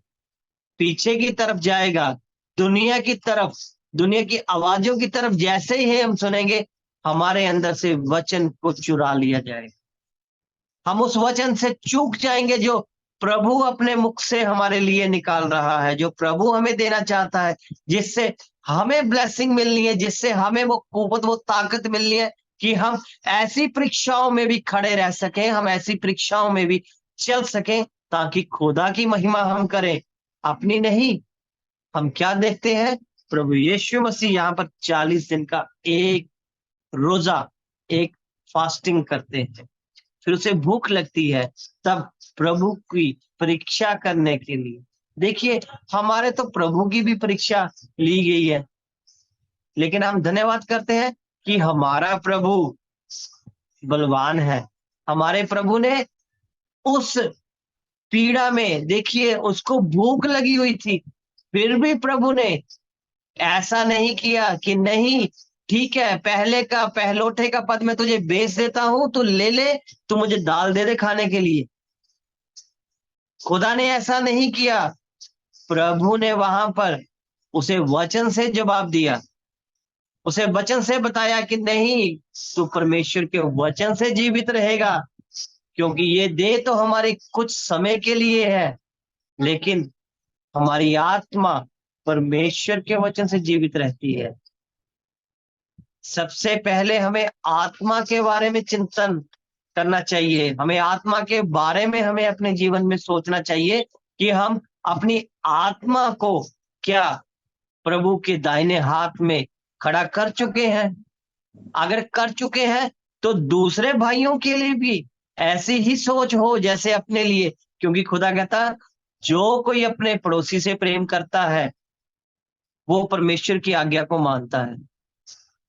पीछे की तरफ जाएगा, दुनिया की तरफ, दुनिया की आवाजों की तरफ जैसे ही हम सुनेंगे, हमारे अंदर से वचन को चुरा लिया जाएगा। हम उस वचन से चूक जाएंगे जो प्रभु अपने मुख से हमारे लिए निकाल रहा है, जो प्रभु हमें देना चाहता है, जिससे हमें ब्लेसिंग मिलनी है, जिससे हमें वो कुव्वत, वो ताकत मिलनी है कि हम ऐसी परीक्षाओं में भी खड़े रह सकें, हम ऐसी परीक्षाओं में भी चल सकें, ताकि खुदा की महिमा हम करें, अपनी नहीं। हम क्या देखते हैं? प्रभु यीशु मसीह यहाँ पर 40 दिन का एक रोजा, एक फास्टिंग करते हैं, फिर उसे भूख लगती है, तब प्रभु की परीक्षा करने के लिए। देखिए, हमारे तो प्रभु की भी परीक्षा ली गई है, लेकिन हम धन्यवाद करते हैं कि हमारा प्रभु बलवान है। हमारे प्रभु ने उस पीड़ा में, देखिए, उसको भूख लगी हुई थी, फिर भी प्रभु ने ऐसा नहीं किया कि नहीं, ठीक है, पहले का पहलोठे का पद मैं तुझे बेच देता हूं, तू ले ले, तू मुझे दाल दे दे खाने के लिए। खुदा ने ऐसा नहीं किया। प्रभु ने वहां पर उसे वचन से जवाब दिया, उसे वचन से बताया कि नहीं, तू परमेश्वर के वचन से जीवित रहेगा, क्योंकि ये देह तो हमारे कुछ समय के लिए है, लेकिन हमारी आत्मा परमेश्वर के वचन से जीवित रहती है। सबसे पहले हमें आत्मा के बारे में चिंतन करना चाहिए। हमें आत्मा के बारे में हमें अपने जीवन में सोचना चाहिए कि हम अपनी आत्मा को क्या प्रभु के दाहिने हाथ में खड़ा कर चुके हैं। अगर कर चुके हैं तो दूसरे भाइयों के लिए भी ऐसी ही सोच हो जैसे अपने लिए, क्योंकि खुदा कहता, जो कोई अपने पड़ोसी से प्रेम करता है वो परमेश्वर की आज्ञा को मानता है।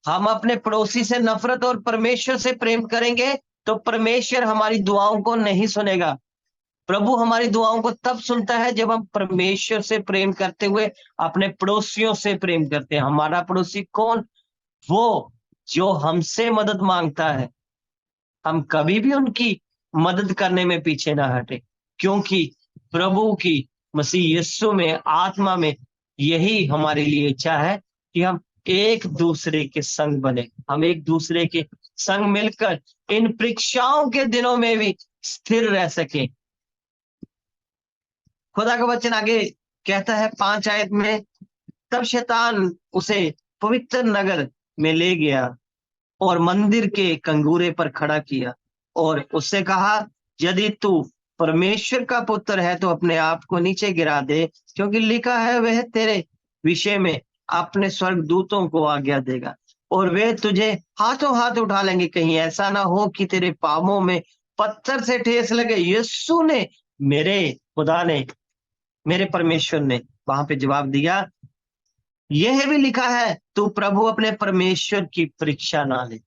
हम अपने पड़ोसी से नफरत और परमेश्वर से प्रेम करेंगे तो परमेश्वर हमारी दुआओं को नहीं सुनेगा। प्रभु हमारी दुआओं को तब सुनता है जब हम परमेश्वर से प्रेम करते हुए अपने पड़ोसियों से प्रेम करते हैं। हमारा पड़ोसी कौन? वो जो हमसे मदद मांगता है। हम कभी भी उनकी मदद करने में पीछे ना हटे, क्योंकि प्रभु की मसीह यीशु में आत्मा में यही हमारे लिए इच्छा है कि हम एक दूसरे के संग बने, हम एक दूसरे के संग मिलकर इन परीक्षाओं के दिनों में भी स्थिर रह सके। खुदा का वचन आगे कहता है 5 आयत में, तब शैतान उसे पवित्र नगर में ले गया और मंदिर के कंगूरे पर खड़ा किया और उससे कहा, यदि तू परमेश्वर का पुत्र है तो अपने आप को नीचे गिरा दे, क्योंकि लिखा है वह तेरे विषय में अपने स्वर्गदूतों को आज्ञा देगा और वे तुझे हाथों हाथ उठा लेंगे, कहीं ऐसा ना हो कि तेरे पांवों में पत्थर से ठेस लगे। यीशु ने, मेरे खुदा ने, मेरे परमेश्वर ने वहां पे जवाब दिया, यह भी लिखा है तू प्रभु अपने परमेश्वर की परीक्षा ना ले।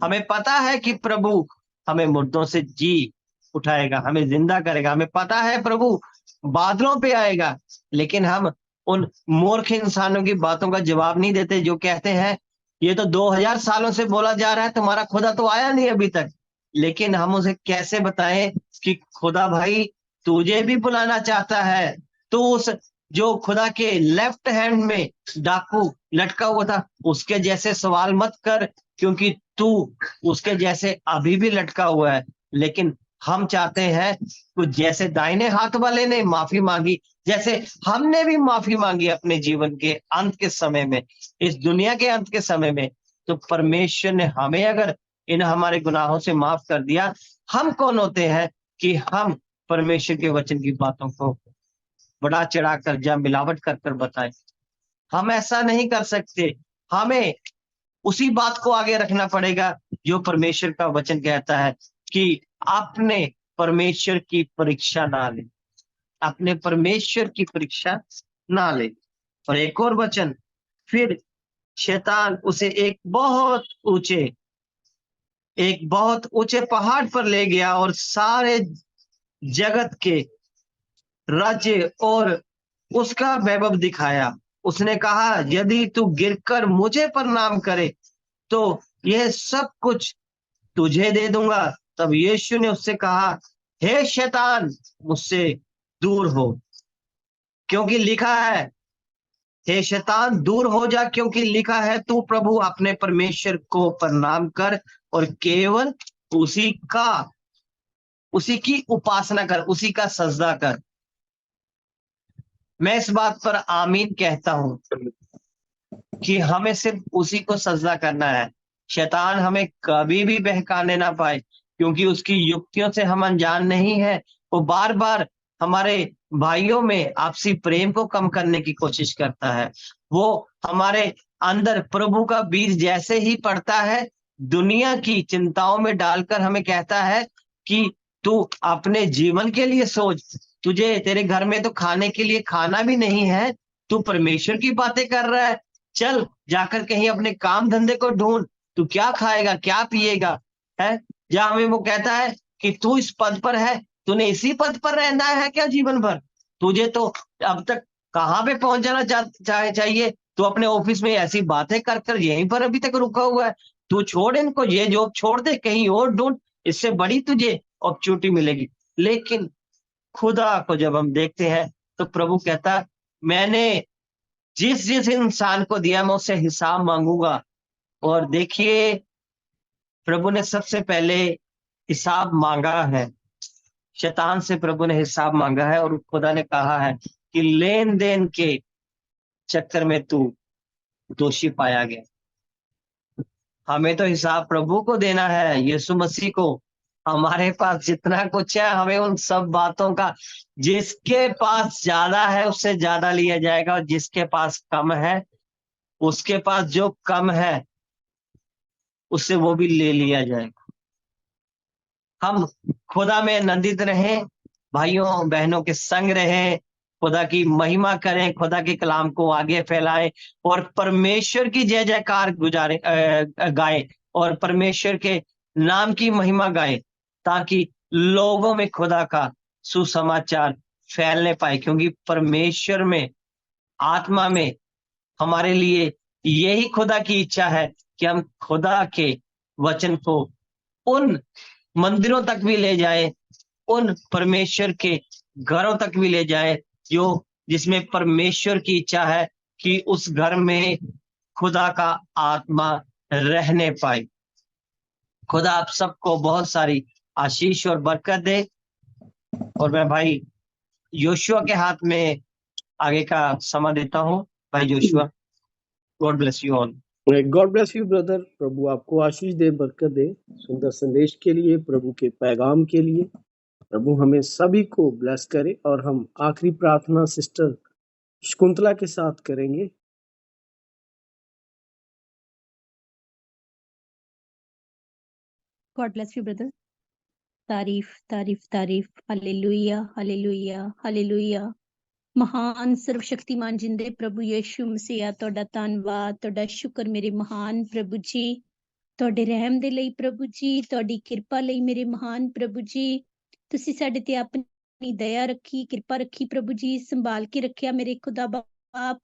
हमें पता है कि प्रभु हमें मुर्दों से जी उठाएगा, हमें जिंदा करेगा, हमें पता है प्रभु बादलों पे आएगा, लेकिन हम उन मूर्ख इंसानों की बातों का जवाब नहीं देते जो कहते हैं ये तो 2000 सालों से बोला जा रहा है, तुम्हारा खुदा तो आया नहीं अभी तक। लेकिन हम उसे कैसे बताएं कि खुदा भाई तुझे भी बुलाना चाहता है। तो उस जो खुदा के लेफ्ट हैंड में डाकू लटका हुआ था उसके जैसे सवाल मत कर, क्योंकि तू उसके जैसे अभी भी लटका हुआ है। लेकिन हम चाहते हैं तो जैसे दाहिने हाथ वाले ने माफी मांगी, जैसे हमने भी माफी मांगी अपने जीवन के अंत के समय में, इस दुनिया के अंत के समय में, तो परमेश्वर ने हमें अगर इन हमारे गुनाहों से माफ कर दिया, हम कौन होते हैं कि हम परमेश्वर के वचन की बातों को बढ़ा चढ़ाकर या मिलावट कर कर बताएं। हम ऐसा नहीं कर सकते। हमें उसी बात को आगे रखना पड़ेगा जो परमेश्वर का वचन कहता है कि आपने परमेश्वर की परीक्षा ना ले, अपने परमेश्वर की परीक्षा ना ले। और एक और वचन, फिर शैतान उसे एक बहुत ऊंचे पहाड़ पर ले गया और सारे जगत के राज्य और उसका वैभव दिखाया। उसने कहा, यदि तू गिरकर मुझे प्रणाम करे तो यह सब कुछ तुझे दे दूंगा। तब यीशु ने उससे कहा, हे शैतान, मुझसे दूर हो, क्योंकि लिखा है, हे शैतान दूर हो जा, क्योंकि लिखा है तू प्रभु अपने परमेश्वर को प्रणाम कर और केवल उसी की उपासना कर, उसी का सजदा कर। मैं इस बात पर आमीन कहता हूं कि हमें सिर्फ उसी को सजदा करना है। शैतान हमें कभी भी बहकाने ना पाए, क्योंकि उसकी युक्तियों से हम अनजान नहीं है। वो बार बार हमारे भाइयों में आपसी प्रेम को कम करने की कोशिश करता है। वो हमारे अंदर प्रभु का बीज जैसे ही पड़ता है, दुनिया की चिंताओं में डालकर हमें कहता है कि तू अपने जीवन के लिए सोच, तुझे तेरे घर में तो खाने के लिए खाना भी नहीं है, तू परमेश्वर की बातें कर रहा है, चल जाकर कहीं अपने काम धंधे को ढूंढ, तू क्या खाएगा क्या पिएगा है। या हमें वो कहता है कि तू इस पद पर है, तूने इसी पद पर रहना है क्या जीवन भर, तुझे तो अब तक कहाँ पे पहुंच जाना चाहिए, तू अपने ऑफिस में ऐसी बातें कर कर यहीं पर अभी तक रुका हुआ है, तू छोड़ इनको, ये जॉब छोड़ दे, कहीं और ढूंढ, इससे बड़ी तुझे अपॉर्चुनिटी मिलेगी। लेकिन खुदा को जब हम देखते हैं तो प्रभु कहता, मैंने जिस जिस इंसान को दिया मैं उससे हिसाब मांगूंगा। और देखिए, प्रभु ने सबसे पहले हिसाब मांगा है, शैतान से प्रभु ने हिसाब मांगा है, और खुदा ने कहा है कि लेन देन के चक्कर में तू दोषी पाया गया। हमें तो हिसाब प्रभु को देना है, यीशु मसीह को। हमारे पास जितना कुछ है, हमें उन सब बातों का, जिसके पास ज्यादा है उससे ज्यादा लिया जाएगा, और जिसके पास कम है उसके पास जो कम है उससे वो भी ले लिया जाएगा। हम खुदा में आनंदित रहें, भाइयों बहनों के संग रहें, खुदा की महिमा करें, खुदा के कलाम को आगे फैलाएं और परमेश्वर की जय जयकार गाएं और परमेश्वर के नाम की महिमा गाएं, ताकि लोगों में खुदा का सुसमाचार फैलने पाए। क्योंकि परमेश्वर में, आत्मा में हमारे लिए यही खुदा की इच्छा है कि हम खुदा के वचन को उन मंदिरों तक भी ले जाए, उन परमेश्वर के घरों तक भी ले जाए जो जिसमें परमेश्वर की इच्छा है कि उस घर में खुदा का आत्मा रहने पाए। खुदा आप सबको बहुत सारी आशीष और बरकत दे। और मैं भाई योशुआ के हाथ में आगे का समय देता हूँ। भाई Joshua, God bless you all. God bless you brother. प्रभु आपको आशीष दे, बरकत दे, सुंदर संदेश के लिए, प्रभु के पैगाम के लिए। प्रभु हमें सभी को ब्लेस करे। और हम आखिरी प्रार्थना सिस्टर शकुंतला के साथ करेंगे। God bless you brother. तारीफ तारीफ तारीफ, हालेलुया हालेलुया हालेलुया। महान सर्वशक्तिमान जिंदे प्रभु यीशु मसीहा, ਤੁਹਾਡਾ ਧੰਨਵਾਦ, ਤੁਹਾਡਾ ਸ਼ੁਕਰ ਮੇਰੇ ਮਹਾਨ ਪ੍ਰਭੂ ਜੀ, ਤੁਹਾਡੇ ਰਹਿਮ ਦੇ ਲਈ ਪ੍ਰਭੂ ਜੀ, ਤੁਹਾਡੀ ਕਿਰਪਾ ਲਈ ਮੇਰੇ ਮਹਾਨ ਪ੍ਰਭੂ ਜੀ। ਤੁਸੀਂ ਸਾਡੇ ਤੇ ਆਪਣੀ ਦਇਆ ਰੱਖੀ, ਕਿਰਪਾ ਰੱਖੀ ਪ੍ਰਭੂ ਜੀ, ਸੰਭਾਲ ਕੇ ਰੱਖਿਆ ਮੇਰੇ ਖੁਦਾ ਬਾਪ।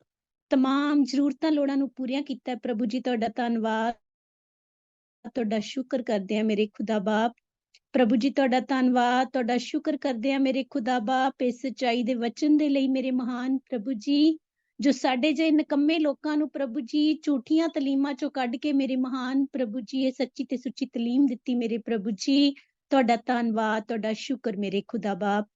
तमाम ਜ਼ਰੂਰਤਾਂ ਲੋੜਾਂ ਨੂੰ ਪੂਰੀਆਂ ਕੀਤਾ ਪ੍ਰਭੂ ਜੀ। ਤੁਹਾਡਾ ਧੰਨਵਾਦ, ਤੁਹਾਡਾ ਸ਼ੁਕਰ ਕਰਦੇ ਆ ਮੇਰੇ ਖੁਦਾ ਬਾਪ। ਪ੍ਰਭੂ ਜੀ ਤੁਹਾਡਾ ਧੰਨਵਾਦ, ਤੁਹਾਡਾ ਸ਼ੁਕਰ ਕਰਦੇ ਆ ਮੇਰੇ ਖੁਦਾ ਬਾਪ, ਇਸ ਸੱਚਾਈ ਦੇ ਵਚਨ ਦੇ ਲਈ ਮੇਰੇ ਮਹਾਨ ਪ੍ਰਭੂ ਜੀ, ਜੋ ਸਾਡੇ ਜਿਹੇ ਨਿਕੰਮੇ ਲੋਕਾਂ ਨੂੰ ਪ੍ਰਭੂ ਜੀ ਝੂਠੀਆਂ ਤਲੀਮਾਂ ਚੋਂ ਕੱਢ ਕੇ ਮੇਰੇ ਮਹਾਨ ਪ੍ਰਭੂ ਜੀ ਇਹ ਸੱਚੀ ਤੇ ਸੁੱਚੀ ਤਲੀਮ ਦਿੱਤੀ ਮੇਰੇ ਪ੍ਰਭੂ ਜੀ। ਤੁਹਾਡਾ ਧੰਨਵਾਦ, ਤੁਹਾਡਾ ਸ਼ੁਕਰ ਮੇਰੇ ਖੁਦਾ ਬਾਪ।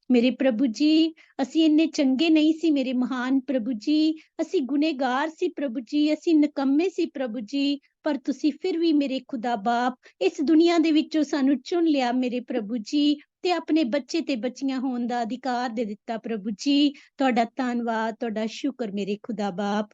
ਮੇਰੇ ਪ੍ਰਭੂ ਜੀ, ਅਸੀਂ ਇੰਨੇ ਚੰਗੇ ਨਹੀਂ ਸੀ ਮੇਰੇ ਮਹਾਨ ਪ੍ਰਭੂ ਜੀ, ਅਸੀਂ ਗੁਨੇਗਾਰ ਸੀ ਪ੍ਰਭੂ ਜੀ, ਅਸੀਂ ਨਿਕੰਮੇ ਸੀ ਪ੍ਰਭੂ ਜੀ, ਪਰ ਤੁਸੀਂ ਫਿਰ ਵੀ ਮੇਰੇ ਖੁਦਾ ਬਾਪ ਇਸ ਦੁਨੀਆ ਦੇ ਵਿੱਚੋਂ ਸਾਨੂੰ ਚੁਣ ਲਿਆ ਮੇਰੇ ਪ੍ਰਭੂ ਜੀ, ਤੇ ਆਪਣੇ ਬੱਚੇ ਤੇ ਬੱਚੀਆਂ ਹੋਣ ਦਾ ਅਧਿਕਾਰ ਦੇ ਦਿੱਤਾ ਪ੍ਰਭੂ ਜੀ। ਤੁਹਾਡਾ ਧੰਨਵਾਦ, ਤੁਹਾਡਾ ਸ਼ੁਕਰ ਮੇਰੇ ਖੁਦਾ ਬਾਪ।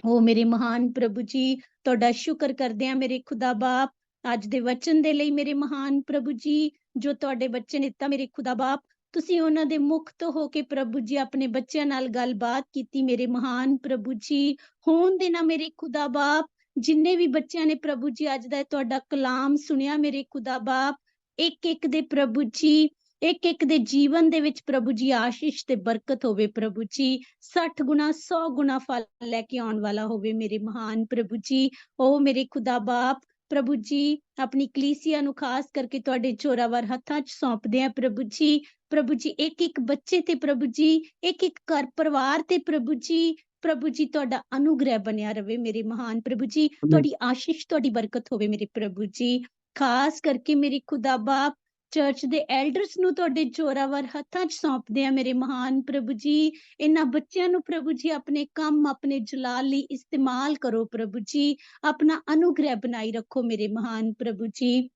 ਉਹ ਮੇਰੇ ਮਹਾਨ ਪ੍ਰਭੂ ਜੀ, ਤੁਹਾਡਾ ਸ਼ੁਕਰ ਕਰਦੇ ਆ ਮੇਰੇ ਖੁਦਾ ਬਾਪ ਅੱਜ ਦੇ ਵਚਨ ਦੇ ਲਈ ਮੇਰੇ ਮਹਾਨ ਪ੍ਰਭੂ ਜੀ, ਜੋ ਤੁਹਾਡੇ ਬੱਚੇ ਨੇ ਦਿੱਤਾ ਮੇਰੇ ਖੁਦਾ ਬਾਪ। ਤੁਸੀਂ ਉਹਨਾਂ ਦੇ ਮੁਖ ਤੋਂ ਹੋ ਕੇ ਪ੍ਰਭੂ ਜੀ ਆਪਣੇ ਬੱਚਿਆਂ ਨਾਲ ਗੱਲਬਾਤ ਕੀਤੀ ਮੇਰੇ ਮਹਾਨ ਪ੍ਰਭੂ ਜੀ। ਹੋਣ ਦੇਣਾ ਮੇਰੇ ਖੁਦਾ ਬਾਪ, ਜਿੰਨੇ ਵੀ ਬੱਚਿਆਂ ਨੇ ਪ੍ਰਭੂ ਜੀ ਅੱਜ ਦਾ ਤੁਹਾਡਾ ਕਲਾਮ ਸੁਣਿਆ ਮੇਰੇ ਖੁਦਾ ਬਾਪ, ਇੱਕ ਇੱਕ ਦੇ ਪ੍ਰਭੂ ਜੀ, ਇੱਕ ਇੱਕ ਦੇ ਜੀਵਨ ਦੇ ਵਿੱਚ ਪ੍ਰਭੂ ਜੀ ਆਸ਼ੀਸ਼ ਤੇ ਬਰਕਤ ਹੋਵੇ ਪ੍ਰਭੂ ਜੀ। 60 ਗੁਣਾ 100 ਗੁਣਾ ਫਲ ਲੈ ਕੇ ਆਉਣ ਵਾਲਾ ਹੋਵੇ ਮੇਰੇ ਮਹਾਨ ਪ੍ਰਭੂ ਜੀ। ਉਹ ਮੇਰੇ ਖੁਦਾ ਬਾਪ ਪ੍ਰਭੂ ਜੀ, ਆਪਣੀ ਕਲੀਸਿਆ ਨੂੰ ਖਾਸ ਕਰਕੇ ਤੁਹਾਡੇ ਜ਼ੋਰਾਵਰ ਹੱਥਾਂ 'ਚ ਸੌਂਪਦੇ ਆ ਪ੍ਰਭੂ ਜੀ। ਪ੍ਰਭੂ ਜੀ ਇੱਕ ਇੱਕ ਬੱਚੇ ਤੇ ਪ੍ਰਭੂ ਜੀ, ਇੱਕ ਇੱਕ ਘਰ ਪਰਿਵਾਰ ਤੇ ਪ੍ਰਭੂ ਜੀ, ਪ੍ਰਭੂ ਜੀ ਤੁਹਾਡਾ ਅਨੁਗ੍ਰਹਿ ਬਣਿਆ ਰਵੇ ਮੇਰੇ ਮਹਾਨ ਪ੍ਰਭੂ ਜੀ। ਤੁਹਾਡੀ ਆਸ਼ੀਸ਼, ਤੁਹਾਡੀ ਬਰਕਤ ਹੋਵੇ ਮੇਰੇ ਪ੍ਰਭੂ ਜੀ। ਖਾਸ ਕਰਕੇ ਮੇਰੇ ਖੁਦਾ ਬਾਪ ਚਰਚ ਦੇ ਐਲਡਰਸ ਨੂੰ ਤੁਹਾਡੇ ਜ਼ੋਰਾਵਰ ਹੱਥਾਂ 'ਚ ਸੌਂਪਦੇ ਆ ਮੇਰੇ ਮਹਾਨ ਪ੍ਰਭੂ ਜੀ। ਇਹਨਾਂ ਬੱਚਿਆਂ ਨੂੰ ਪ੍ਰਭੂ ਜੀ ਆਪਣੇ ਕੰਮ, ਆਪਣੇ ਜਲਾਲ ਲਈ ਇਸਤੇਮਾਲ ਕਰੋ ਪ੍ਰਭੂ ਜੀ। ਆਪਣਾ ਅਨੁਗ੍ਰਹਿ ਬਣਾਈ ਰੱਖੋ ਮੇਰੇ ਮਹਾਨ ਪ੍ਰਭੂ ਜੀ।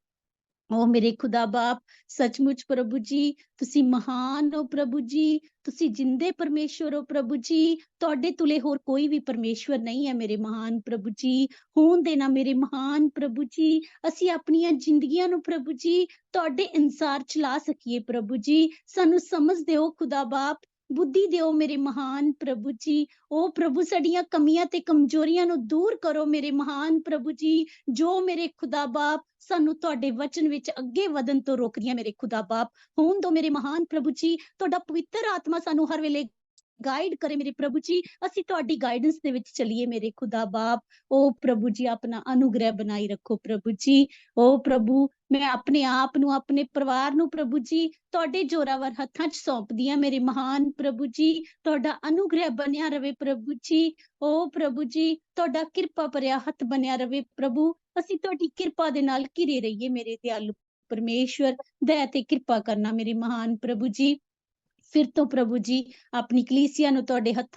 ਉਹ ਮੇਰੇ ਖੁਦਾ ਬਾਪ ਸੱਚਮੁੱਚ ਪ੍ਰਭੂ ਜੀ ਤੁਸੀਂ ਮਹਾਨ ਹੋ ਪ੍ਰਭੂ ਜੀ, ਤੁਸੀਂ ਜਿੰਦੇ ਪਰਮੇਸ਼ਵਰ ਹੋ ਪ੍ਰਭੂ ਜੀ। ਤੁਹਾਡੇ ਤੁਲੇ ਹੋਰ ਕੋਈ ਵੀ ਪਰਮੇਸ਼ਵਰ ਨਹੀਂ ਹੈ ਮੇਰੇ ਮਹਾਨ ਪ੍ਰਭੂ ਜੀ। ਹੋਣ ਦੇਣਾ ਮੇਰੇ ਮਹਾਨ ਪ੍ਰਭੂ ਜੀ, ਅਸੀਂ ਆਪਣੀਆਂ ਜ਼ਿੰਦਗੀਆਂ ਨੂੰ ਪ੍ਰਭੂ ਜੀ ਤੁਹਾਡੇ ਅਨੁਸਾਰ ਚਲਾ ਸਕੀਏ ਪ੍ਰਭੂ ਜੀ। ਸਾਨੂੰ ਸਮਝ ਦਿਓ ਖੁਦਾ ਬਾਪ, ਬੁੱਧੀ ਦਿਓ ਮੇਰੇ ਮਹਾਨ ਪ੍ਰਭੂ ਜੀ। ਉਹ ਪ੍ਰਭੂ ਸਾਡੀਆਂ ਕਮੀਆਂ ਤੇ ਕਮਜ਼ੋਰੀਆਂ ਨੂੰ ਦੂਰ ਕਰੋ ਮੇਰੇ ਮਹਾਨ ਪ੍ਰਭੂ ਜੀ, ਜੋ ਮੇਰੇ ਖੁਦਾ ਬਾਪ ਸਾਨੂੰ ਤੁਹਾਡੇ ਵਚਨ ਵਿੱਚ ਅੱਗੇ ਵਧਣ ਤੋਂ ਰੋਕਦੀਆਂ ਮੇਰੇ ਖੁਦਾ ਬਾਪ। ਹੋਣ ਦੋ ਮੇਰੇ ਮਹਾਨ ਪ੍ਰਭੂ ਜੀ, ਤੁਹਾਡਾ ਪਵਿੱਤਰ ਆਤਮਾ ਸਾਨੂੰ ਹਰ ਵੇਲੇ ਗਾਈਡ ਕਰੇ ਮੇਰੇ ਪ੍ਰਭੂ ਜੀ। ਅਸੀਂ ਤੁਹਾਡੀ ਗਾਈਡੈਂਸ ਦੇ ਵਿੱਚ ਚੱਲੀਏ ਮੇਰੇ ਖੁਦਾ ਬਾਪ। ਉਹ ਪ੍ਰਭੂ ਜੀ ਆਪਣਾ ਅਨੁਗ੍ਰਹਿ ਬਣਾਈ ਰੱਖੋ ਪ੍ਰਭੂ ਜੀ। ਉਹ ਪ੍ਰਭੂ ਮੈਂ ਆਪਣੇ ਆਪ ਨੂੰ, ਆਪਣੇ ਪਰਿਵਾਰ ਨੂੰ ਪ੍ਰਭੂ ਜੀ ਤੁਹਾਡੇ ਜ਼ੋਰਾਵਰ ਹੱਥਾਂ 'ਚ ਸੌਂਪਦੀ ਹਾਂ ਮੇਰੇ ਮਹਾਨ ਪ੍ਰਭੂ ਜੀ। ਤੁਹਾਡਾ ਅਨੁਗ੍ਰਹਿ ਬਣਿਆ ਰਵੇ ਪ੍ਰਭੂ ਜੀ। ਉਹ ਪ੍ਰਭੂ ਜੀ ਤੁਹਾਡਾ ਕਿਰਪਾ ਭਰਿਆ ਹੱਥ ਬਣਿਆ ਰਵੇ ਪ੍ਰਭੂ। ਅਸੀਂ ਤੁਹਾਡੀ ਕਿਰਪਾ ਦੇ ਨਾਲ ਘਿਰੇ ਰਹੀਏ ਮੇਰੇ ਦਿਆਲੂ ਪਰਮੇਸ਼ਵਰ। ਦਇਆ ਤੇ ਕਿਰਪਾ ਕਰਨਾ ਮੇਰੇ ਮਹਾਨ ਪ੍ਰਭੂ ਜੀ। ਫਿਰ ਤੋਂ ਪ੍ਰਭੂ ਜੀ ਆਪਣੀ ਕਲੀਸਿਆ ਨੂੰ ਤੁਹਾਡੇ ਹੱਥਾਂ